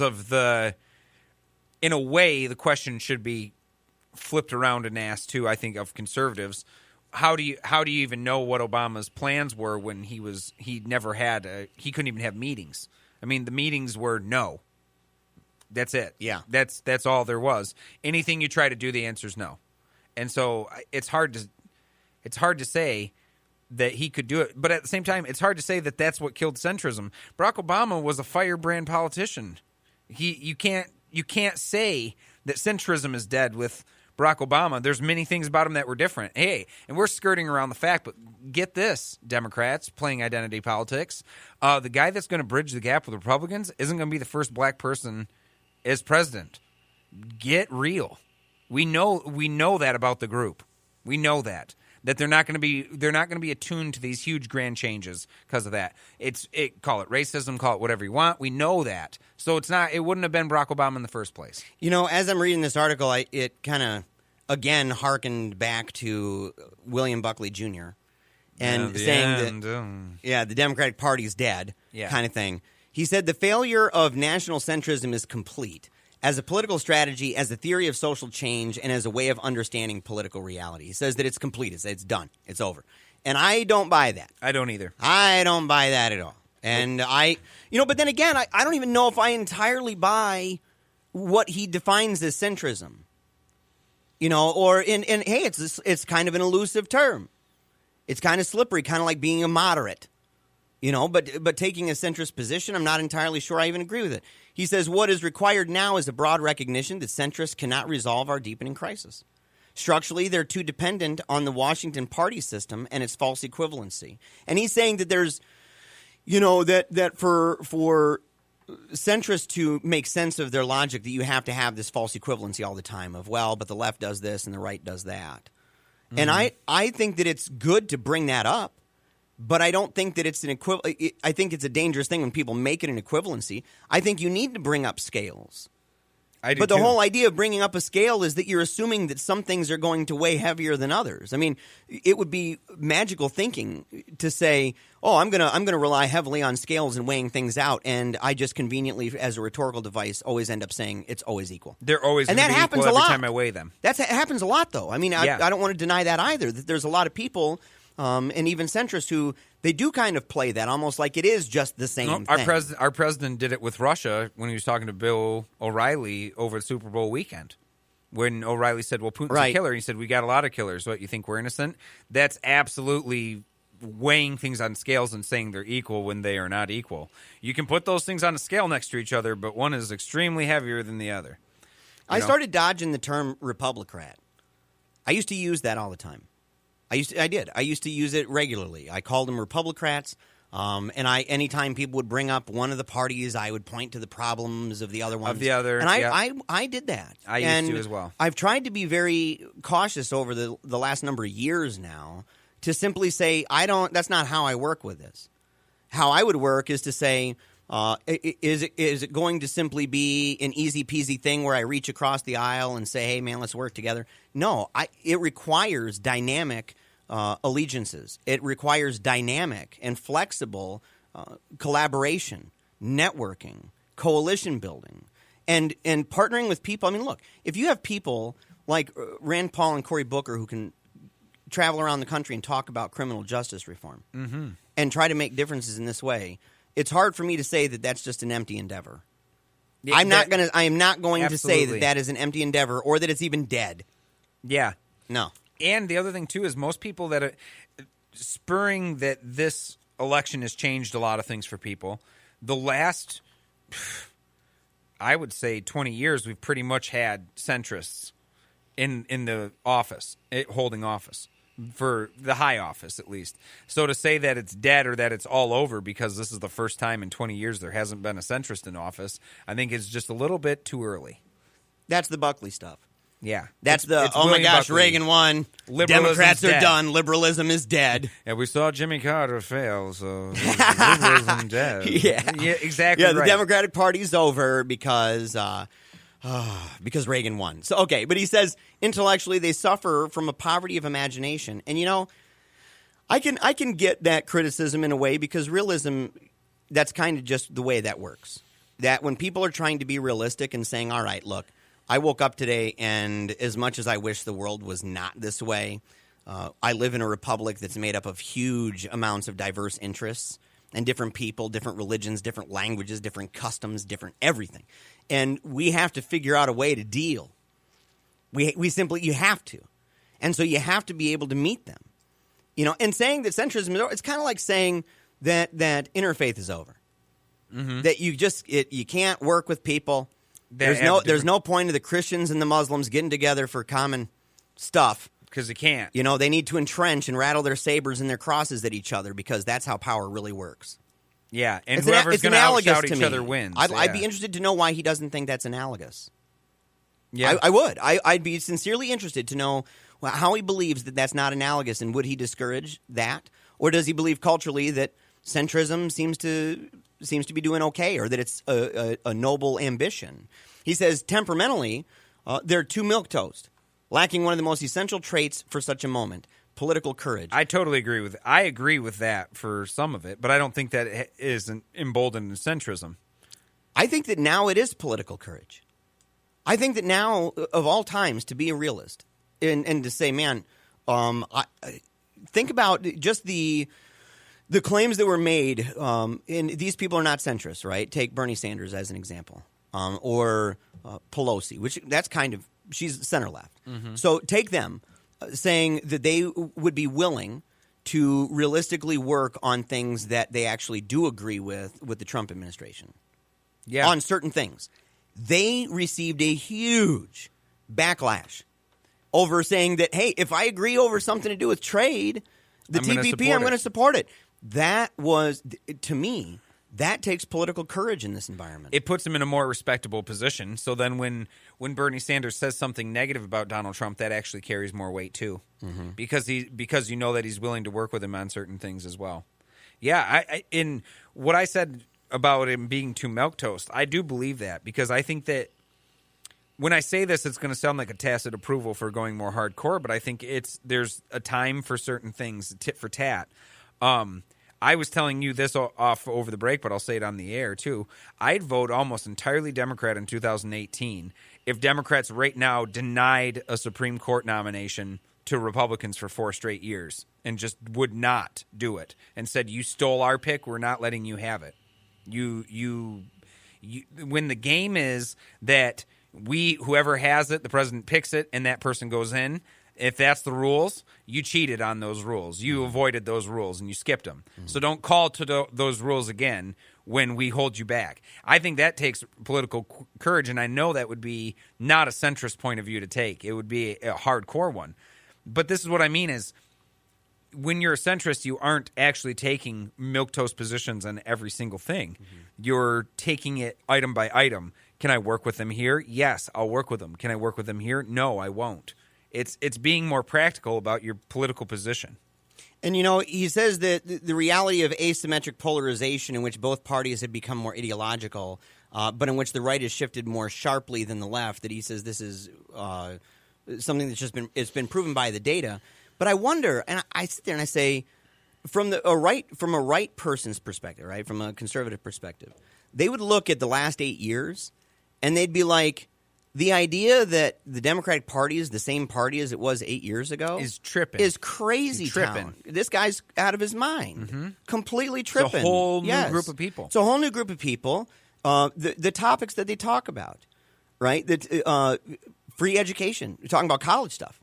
of the. In a way, the question should be flipped around and asked too. I think of conservatives. How do you even know what Obama's plans were when he couldn't even have meetings? I mean, the meetings were no. That's it. Yeah. That's all there was. Anything you try to do, the answer is no. And so it's hard to say that he could do it. But at the same time, it's hard to say that that's what killed centrism. Barack Obama was a firebrand politician. You can't say that centrism is dead with Barack Obama. There's many things about him that were different. Hey, and we're skirting around the fact, but get this, Democrats playing identity politics. The guy that's going to bridge the gap with Republicans isn't going to be the first black person as president. Get real. We know that about the group. We know that they're not going to be attuned to these huge grand changes because of that. Call it racism, call it whatever you want. We know that. So it wouldn't have been Barack Obama in the first place. As I'm reading this article, it kind of again harkened back to William Buckley Jr. and saying that the Democratic Party is dead, kind of thing. He said the failure of national centrism is complete as a political strategy, as a theory of social change, and as a way of understanding political reality. He says that it's complete. It's done. It's over. And I don't buy that. I don't either. I don't buy that at all. And but then again, I don't even know if I entirely buy what he defines as centrism. Hey, it's kind of an elusive term. It's kind of slippery, kind of like being a moderate. But taking a centrist position, I'm not entirely sure I even agree with it. He says, what is required now is a broad recognition that centrists cannot resolve our deepening crisis. Structurally, they're too dependent on the Washington party system and its false equivalency. And he's saying that there's, that for centrists to make sense of their logic, that you have to have this false equivalency all the time of, but the left does this and the right does that. Mm-hmm. And I think that it's good to bring that up. But I don't think that it's an I think it's a dangerous thing when people make it an equivalency. I think you need to bring up scales. I do but the too. whole idea of bringing up a scale is that you're assuming that some things are going to weigh heavier than others. I mean, it would be magical thinking to say, I'm going to rely heavily on scales and weighing things out, and I just conveniently, as a rhetorical device, always end up saying it's always equal. They're always and that be happens equal a lot. Every time I weigh them. That happens a lot, though. I mean, I don't want to deny that either. That there's a lot of people. And even centrists who they do kind of play that almost like it is just the same thing. Our president did it with Russia when he was talking to Bill O'Reilly over the Super Bowl weekend. When O'Reilly said, Putin's a killer, he said, we got a lot of killers. What, you think we're innocent? That's absolutely weighing things on scales and saying they're equal when they are not equal. You can put those things on a scale next to each other, but one is extremely heavier than the other. I started dodging the term Republicrat. I used to use that all the time. I used to use it regularly. I called them Republicrats, and anytime people would bring up one of the parties, I would point to the problems of the other ones. And I did that. I used to as well. I've tried to be very cautious over the last number of years now to simply say that's not how I work with this. How I would work is to say, is it going to simply be an easy peasy thing where I reach across the aisle and say, hey man, let's work together? No, it requires dynamic allegiances. It requires dynamic and flexible collaboration, networking, coalition building, and partnering with people. I mean, look, if you have people like Rand Paul and Cory Booker who can travel around the country and talk about criminal justice reform and try to make differences in this way, it's hard for me to say that that's just an empty endeavor. I am not going to say that is an empty endeavor or that it's even dead. Yeah. No. And the other thing, too, is most people that are spurring that this election has changed a lot of things for people. The last, I would say, 20 years, we've pretty much had centrists in the office, holding office, for the high office at least. So to say that it's dead or that it's all over because this is the first time in 20 years there hasn't been a centrist in office, I think it's just a little bit too early. That's the Buckley stuff. Yeah. That's oh my gosh, Buckley. Reagan won. Democrats are done. Liberalism is dead. Yeah, we saw Jimmy Carter fail, so liberalism dead. Yeah, exactly. Yeah, the Democratic Party's over because Reagan won. So, okay, but he says intellectually they suffer from a poverty of imagination. And, I can get that criticism in a way because realism, that's kind of just the way that works. That when people are trying to be realistic and saying, all right, look, I woke up today and as much as I wish the world was not this way, I live in a republic that's made up of huge amounts of diverse interests and different people, different religions, different languages, different customs, different everything. And we have to figure out a way to deal. We simply, you have to. And so you have to be able to meet them. You know, and saying that centrism is over, it's kind of like saying that interfaith is over. Mm-hmm. That you can't work with people. There's no point of the Christians and the Muslims getting together for common stuff. Because they can't. You know, they need to entrench and rattle their sabers and their crosses at each other because that's how power really works. Yeah, and whoever's going to outshout each other wins. I'd be interested to know why he doesn't think that's analogous. Yeah, I would. I'd be sincerely interested to know how he believes that that's not analogous, and would he discourage that? Or does he believe culturally that centrism seems to be doing okay, or that it's a noble ambition? He says temperamentally, they're too milquetoast, lacking one of the most essential traits for such a moment, political courage. I totally agree with it. I agree with that for some of it, but I don't think that is emboldened in centrism. I think that now it is political courage. I think that now, of all times, to be a realist and to say, man, think about just the claims that were made. And these people are not centrists, right? Take Bernie Sanders as an example, or Pelosi, which that's kind of, she's center left. Mm-hmm. So take them saying that they would be willing to realistically work on things that they actually do agree with the Trump administration. Yeah. On certain things. They received a huge backlash over saying that, hey, if I agree over something to do with trade, the TPP, I'm going to support it. That was, to me, that takes political courage in this environment. It puts him in a more respectable position. So then when Bernie Sanders says something negative about Donald Trump, that actually carries more weight too, mm-hmm. because you know that he's willing to work with him on certain things as well. Yeah, in what I said about him being too milquetoast, I do believe that, because I think that when I say this, it's going to sound like a tacit approval for going more hardcore, but I think there's a time for certain things, tit for tat. I was telling you this off over the break, but I'll say it on the air too. I'd vote almost entirely Democrat in 2018 if Democrats right now denied a Supreme Court nomination to Republicans for 4 straight years and just would not do it and said, you stole our pick, we're not letting you have it. You when the game is that whoever has it, the president picks it, and that person goes in. If that's the rules, you cheated on those rules. You avoided those rules, and you skipped them. Mm-hmm. So don't call to those rules again when we hold you back. I think that takes political courage, and I know that would be not a centrist point of view to take. It would be a hardcore one. But this is what I mean is, when you're a centrist, you aren't actually taking milquetoast positions on every single thing. Mm-hmm. You're taking it item by item. Can I work with them here? Yes, I'll work with them. Can I work with them here? No, I won't. It's being more practical about your political position. And, you know, he says that the reality of asymmetric polarization in which both parties have become more ideological, but in which the right has shifted more sharply than the left, that he says this is something that's just been proven by the data. But I wonder, and I sit there and I say, from a right person's perspective, right, from a conservative perspective, they would look at the last 8 years and they'd be like, the idea that the Democratic Party is the same party as it was 8 years ago is tripping. Is crazy town. This guy's out of his mind. Mm-hmm. Completely tripping. It's a whole new group of people. It's a whole new group of people. The topics that they talk about, right? Free education. You're talking about college stuff,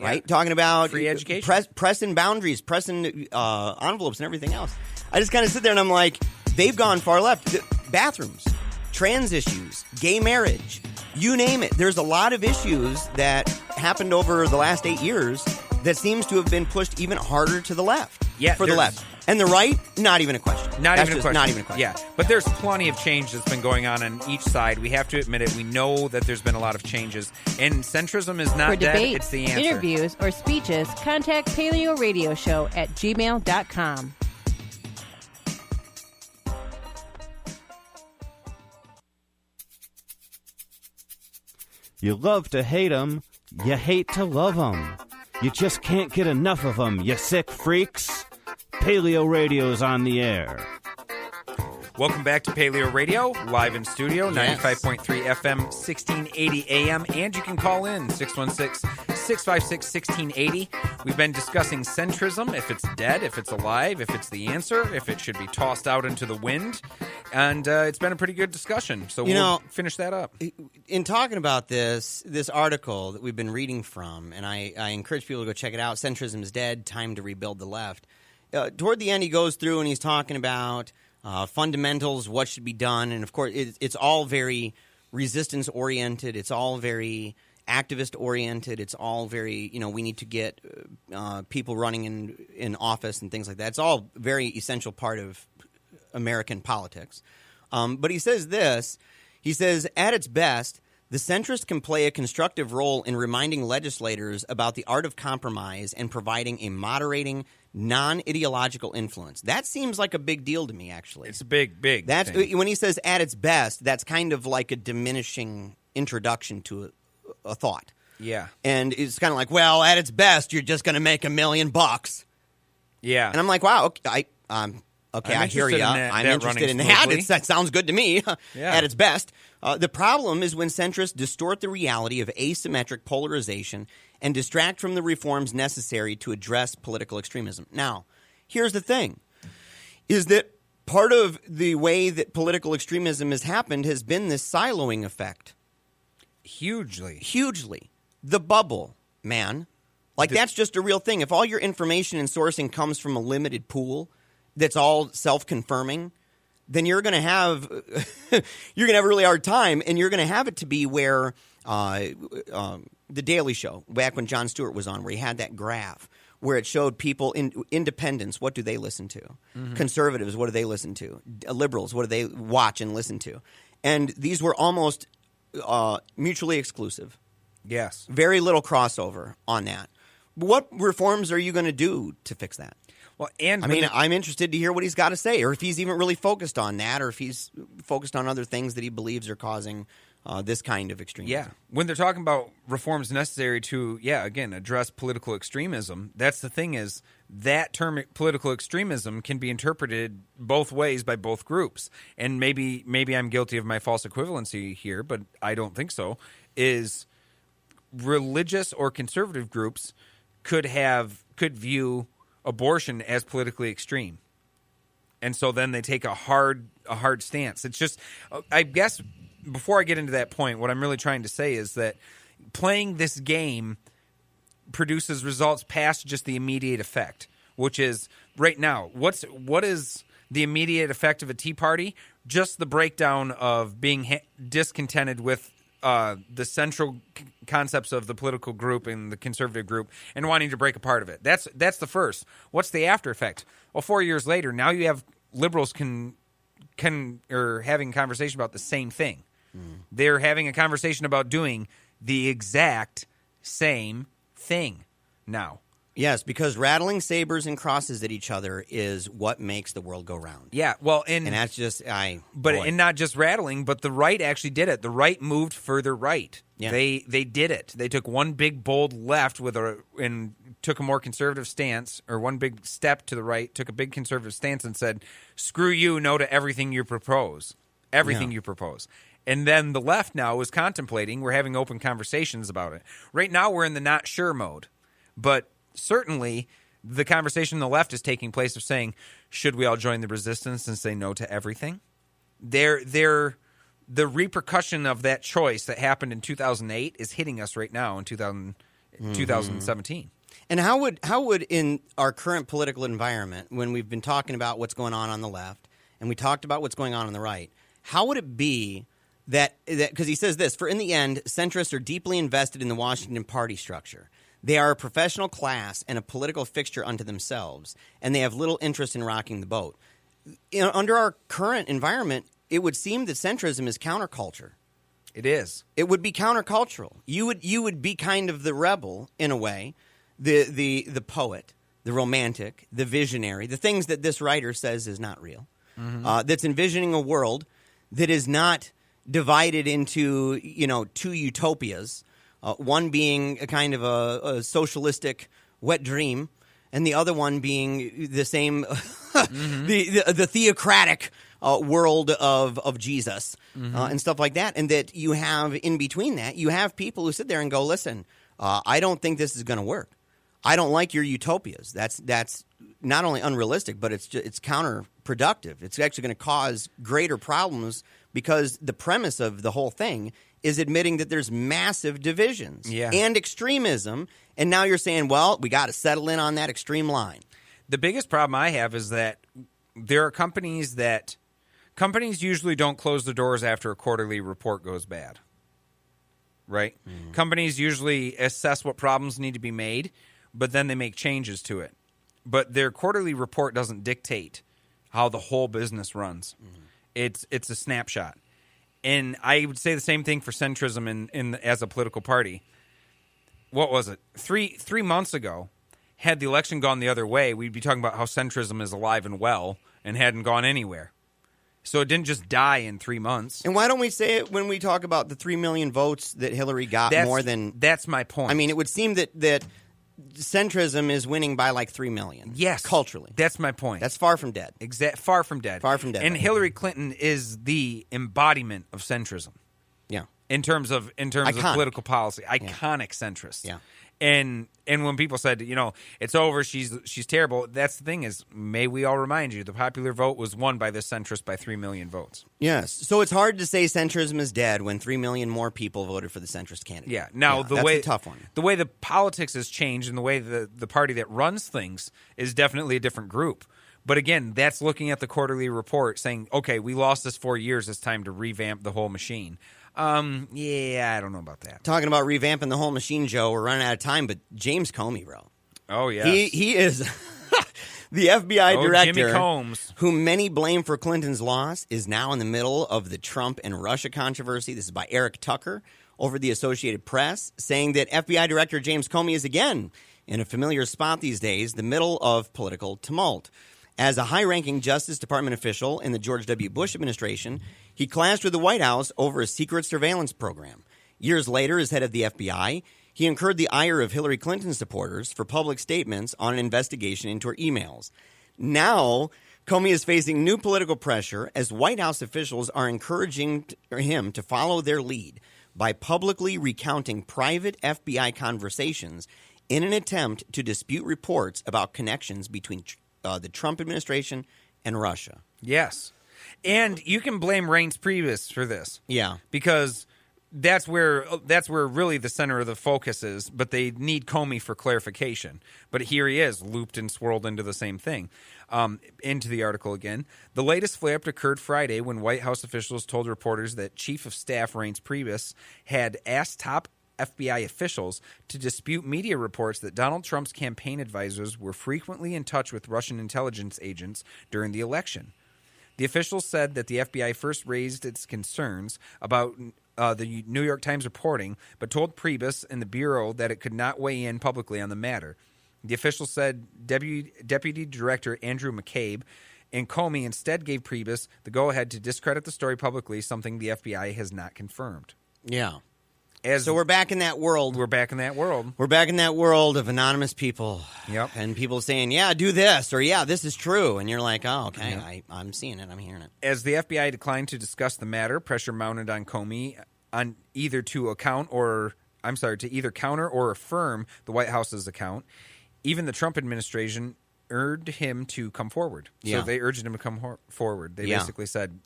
right? Yeah. Talking about free education. Pressing boundaries, pressing envelopes and everything else. I just kind of sit there and I'm like, they've gone far left. Bathrooms, trans issues, gay marriage. You name it. There's a lot of issues that happened over the last 8 years that seems to have been pushed even harder to the left. Yeah, for the left. And the right, not even a question. Not even a question. Yeah, but there's plenty of change that's been going on each side. We have to admit it. We know that there's been a lot of changes. And centrism is not dead. Debate, it's the answer. Interviews, or speeches, contact PaleoRadio at gmail.com. You love to hate 'em, you hate to love 'em. You just can't get enough of them, you sick freaks. Paleo Radio's on the air. Welcome back to Paleo Radio, live in studio, 95.3 FM, 1680 AM, and you can call in 616-656-1680. We've been discussing centrism, if it's dead, if it's alive, if it's the answer, if it should be tossed out into the wind, and it's been a pretty good discussion, so we'll finish that up. In talking about this article that we've been reading from, and I encourage people to go check it out, Centrism is Dead, Time to Rebuild the Left. Toward the end, he goes through and he's talking about fundamentals, what should be done, and of course, it's all very resistance-oriented. It's all very activist-oriented. It's all very, we need to get people running in office and things like that. It's all very essential part of American politics. But he says this. He says, at its best, the centrist can play a constructive role in reminding legislators about the art of compromise and providing a moderating, non-ideological influence. That seems like a big deal to me, actually. It's a big thing. When he says at its best, that's kind of like a diminishing introduction to a thought. Yeah. And it's kind of like, well, at its best, you're just going to make $1 million. Yeah. And I'm like, wow, I hear you. I'm interested in that. That sounds good to me. At its best. The problem is when centrists distort the reality of asymmetric polarization and distract from the reforms necessary to address political extremism. Now, here's the thing, is that part of the way that political extremism has happened has been this siloing effect. Hugely. The bubble, man. That's just a real thing. If all your information and sourcing comes from a limited pool that's all self-confirming, then you're going to have a really hard time, and you're going to have it to be where The Daily Show, back when Jon Stewart was on, where he had that graph where it showed people, independents, what do they listen to? Mm-hmm. Conservatives, what do they listen to? Liberals, what do they watch and listen to? And these were almost mutually exclusive. Yes. Very little crossover on that. What reforms are you going to do to fix that? Well, I'm interested to hear what he's got to say, or if he's even really focused on that, or if he's focused on other things that he believes are causing this kind of extremism. Yeah. When they're talking about reforms necessary to, again, address political extremism, that's the thing is that term political extremism can be interpreted both ways by both groups. And maybe I'm guilty of my false equivalency here, but I don't think so, is religious or conservative groups could view abortion as politically extreme, and so then they take a hard stance. It's just, I guess, before I get into that point, what I'm really trying to say is that playing this game produces results past just the immediate effect, which is right now. What is the immediate effect of a Tea Party? Just the breakdown of being discontented with the central concepts of the political group and the conservative group and wanting to break apart of it. That's the first. What's the after effect? Well, 4 years later, now you have liberals having a conversation about the same thing. They're having a conversation about doing the exact same thing now. Yes, because rattling sabers and crosses at each other is what makes the world go round. Yeah, well, and that's just and not just rattling, but the right actually did it. The right moved further right. Yeah. They did it. They took one big bold left and took a more conservative stance, or one big step to the right, took a big conservative stance and said, "Screw you, no to everything you propose." You propose. And then the left now is contemplating. We're having open conversations about it. Right now we're in the not sure mode, but certainly, the conversation on the left is taking place of saying, should we all join the resistance and say no to everything? The repercussion of that choice that happened in 2008 is hitting us right now in 2017. And how would in our current political environment, when we've been talking about what's going on the left and we talked about what's going on the right, how would it be that because he says this, for in the end, centrists are deeply invested in the Washington party structure. They are a professional class and a political fixture unto themselves, and they have little interest in rocking the boat. Under our current environment, it would seem that centrism is counterculture. It is. It would be countercultural. You would be kind of the rebel in a way, the poet, the romantic, the visionary, the things that this writer says is not real. Mm-hmm. That's envisioning a world that is not divided into two utopias. one being a kind of a socialistic wet dream, and the other one being the same, the theocratic world of Jesus and stuff like that. And that you have in between that, you have people who sit there and go, listen, I don't think this is going to work. I don't like your utopias. That's not only unrealistic, but it's counterproductive. It's actually going to cause greater problems because the premise of the whole thing is admitting that there's massive divisions and extremism. And now you're saying, well, we got to settle in on that extreme line. The biggest problem I have is that there are companies usually don't close the doors after a quarterly report goes bad. Right? Mm. Companies usually assess what problems need to be made, but then they make changes to it. But their quarterly report doesn't dictate how the whole business runs. Mm. It's a snapshot. And I would say the same thing for Centrism in as a political party. What was it? Three months ago, had the election gone the other way, we'd be talking about how Centrism is alive and well and hadn't gone anywhere. So it didn't just die in 3 months. And why don't we say it when we talk about the 3 million votes that Hillary got more than... That's my point. I mean, it would seem that Centrism is winning by like 3 million. Yes. Culturally. That's my point. That's far from dead. Far from dead. Far from dead. And Hillary Clinton is the embodiment of centrism. Yeah. In terms of political policy. Iconic centrist. Yeah. And when people said, it's over, she's terrible, that's the thing is, may we all remind you, the popular vote was won by this centrist by 3 million votes. Yes. So it's hard to say centrism is dead when 3 million more people voted for the centrist candidate. Yeah. Now, that's a tough one. The way the politics has changed and the way the party that runs things is definitely a different group. But again, that's looking at the quarterly report saying, okay, we lost this 4 years, it's time to revamp the whole machine. I don't know about that. Talking about revamping the whole machine, Joe, we're running out of time, but James Comey, bro. Oh, yeah. He is the FBI director Jimmy Combs, whom many blame for Clinton's loss, is now in the middle of the Trump and Russia controversy. This is by Eric Tucker over the Associated Press, saying that FBI Director James Comey is again in a familiar spot these days, the middle of political tumult. As a high-ranking Justice Department official in the George W. Bush administration, he clashed with the White House over a secret surveillance program. Years later, as head of the FBI, he incurred the ire of Hillary Clinton supporters for public statements on an investigation into her emails. Now, Comey is facing new political pressure as White House officials are encouraging him to follow their lead by publicly recounting private FBI conversations in an attempt to dispute reports about connections between the Trump administration and Russia. Yes. And you can blame Reince Priebus for this. Yeah. Because that's where really the center of the focus is, but they need Comey for clarification. But here he is, looped and swirled into the same thing. Into the article again. The latest flip occurred Friday when White House officials told reporters that Chief of Staff Reince Priebus had asked top FBI officials to dispute media reports that Donald Trump's campaign advisors were frequently in touch with Russian intelligence agents during the election. The officials said that the FBI first raised its concerns about the New York Times reporting, but told Priebus and the Bureau that it could not weigh in publicly on the matter. The officials said Deputy Director Andrew McCabe and Comey instead gave Priebus the go-ahead to discredit the story publicly, something the FBI has not confirmed. Yeah. So we're back in that world. We're back in that world. We're back in that world of anonymous people. Yep. And people saying, yeah, do this, or yeah, this is true. And you're like, oh, okay, yep. I'm seeing it. I'm hearing it. As the FBI declined to discuss the matter, pressure mounted on Comey on either to either counter or affirm the White House's account. Even the Trump administration urged him to come forward. Yeah. So they urged him to come forward. They basically said,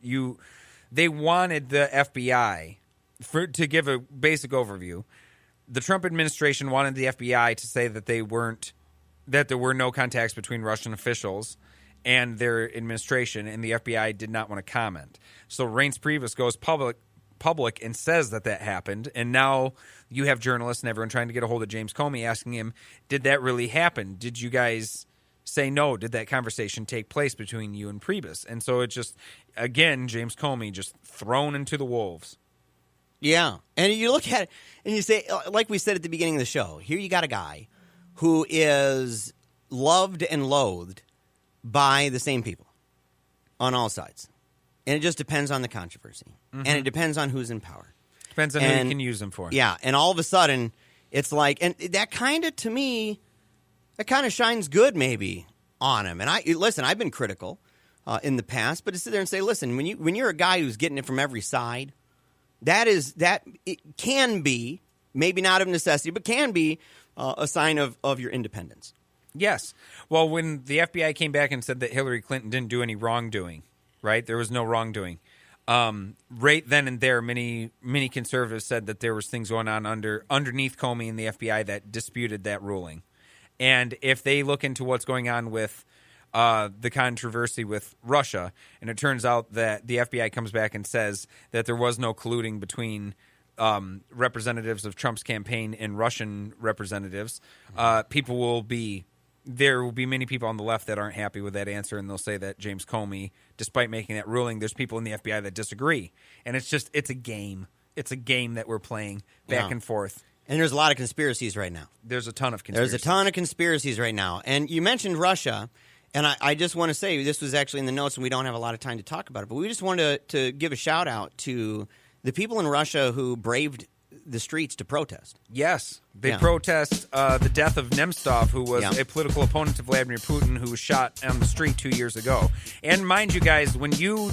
they wanted the FBI... to give a basic overview, the Trump administration wanted the FBI to say that there were no contacts between Russian officials and their administration, and the FBI did not want to comment. So Reince Priebus goes public and says that happened, and now you have journalists and everyone trying to get a hold of James Comey asking him, did that really happen? Did you guys say no? Did that conversation take place between you and Priebus? And so it's just, again, James Comey just thrown into the wolves. Yeah. And you look at it and you say, like we said at the beginning of the show, here you got a guy who is loved and loathed by the same people on all sides. And it just depends on the controversy. Mm-hmm. And it depends on who's in power. Depends on who you can use them for. Yeah, and all of a sudden, it's like, and that kind of, to me, that kind of shines good maybe on him. And I've been critical in the past, but to sit there and say, listen, when you're a guy who's getting it from every side, it can be, maybe not of necessity, but can be a sign of your independence. Yes. Well, when the FBI came back and said that Hillary Clinton didn't do any wrongdoing, right? There was no wrongdoing. Right then and there, many conservatives said that there was things going on underneath Comey and the FBI that disputed that ruling. And if they look into what's going on with the controversy with Russia, and it turns out that the FBI comes back and says that there was no colluding between representatives of Trump's campaign and Russian representatives, there will be many people on the left that aren't happy with that answer, and they'll say that James Comey, despite making that ruling, there's people in the FBI that disagree. And it's a game. It's a game that we're playing back and forth. And there's a lot of conspiracies right now. There's a ton of conspiracies. There's a ton of conspiracies right now. And you mentioned Russia, and I just want to say, this was actually in the notes, and we don't have a lot of time to talk about it, but we just wanted to give a shout-out to the people in Russia who braved the streets to protest. Yes. They protest the death of Nemtsov, who was a political opponent to Vladimir Putin, who was shot on the street 2 years ago. And mind you guys, when you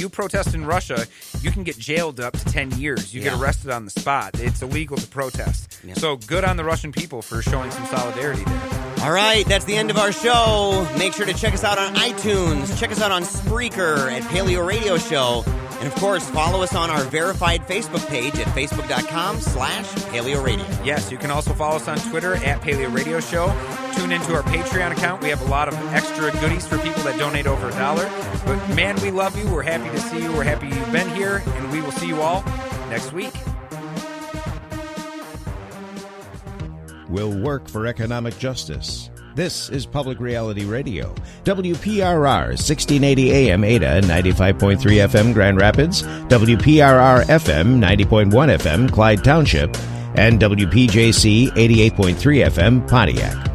protest in Russia, you can get jailed up to 10 years. You get arrested on the spot. It's illegal to protest. Yeah. So good on the Russian people for showing some solidarity there. All right, that's the end of our show. Make sure to check us out on iTunes. Check us out on Spreaker at Paleo Radio Show. And, of course, follow us on our verified Facebook page at facebook.com/PaleoRadio. Yes, you can also follow us on Twitter at Paleo Radio Show. Tune into our Patreon account. We have a lot of extra goodies for people that donate over $1. But, man, we love you. We're happy to see you. We're happy you've been here. And we will see you all next week. Will work for economic justice. This is Public Reality Radio, WPRR 1680 AM Ada, 95.3 FM Grand Rapids, WPRR FM 90.1 FM Clyde Township, and WPJC 88.3 FM Pontiac.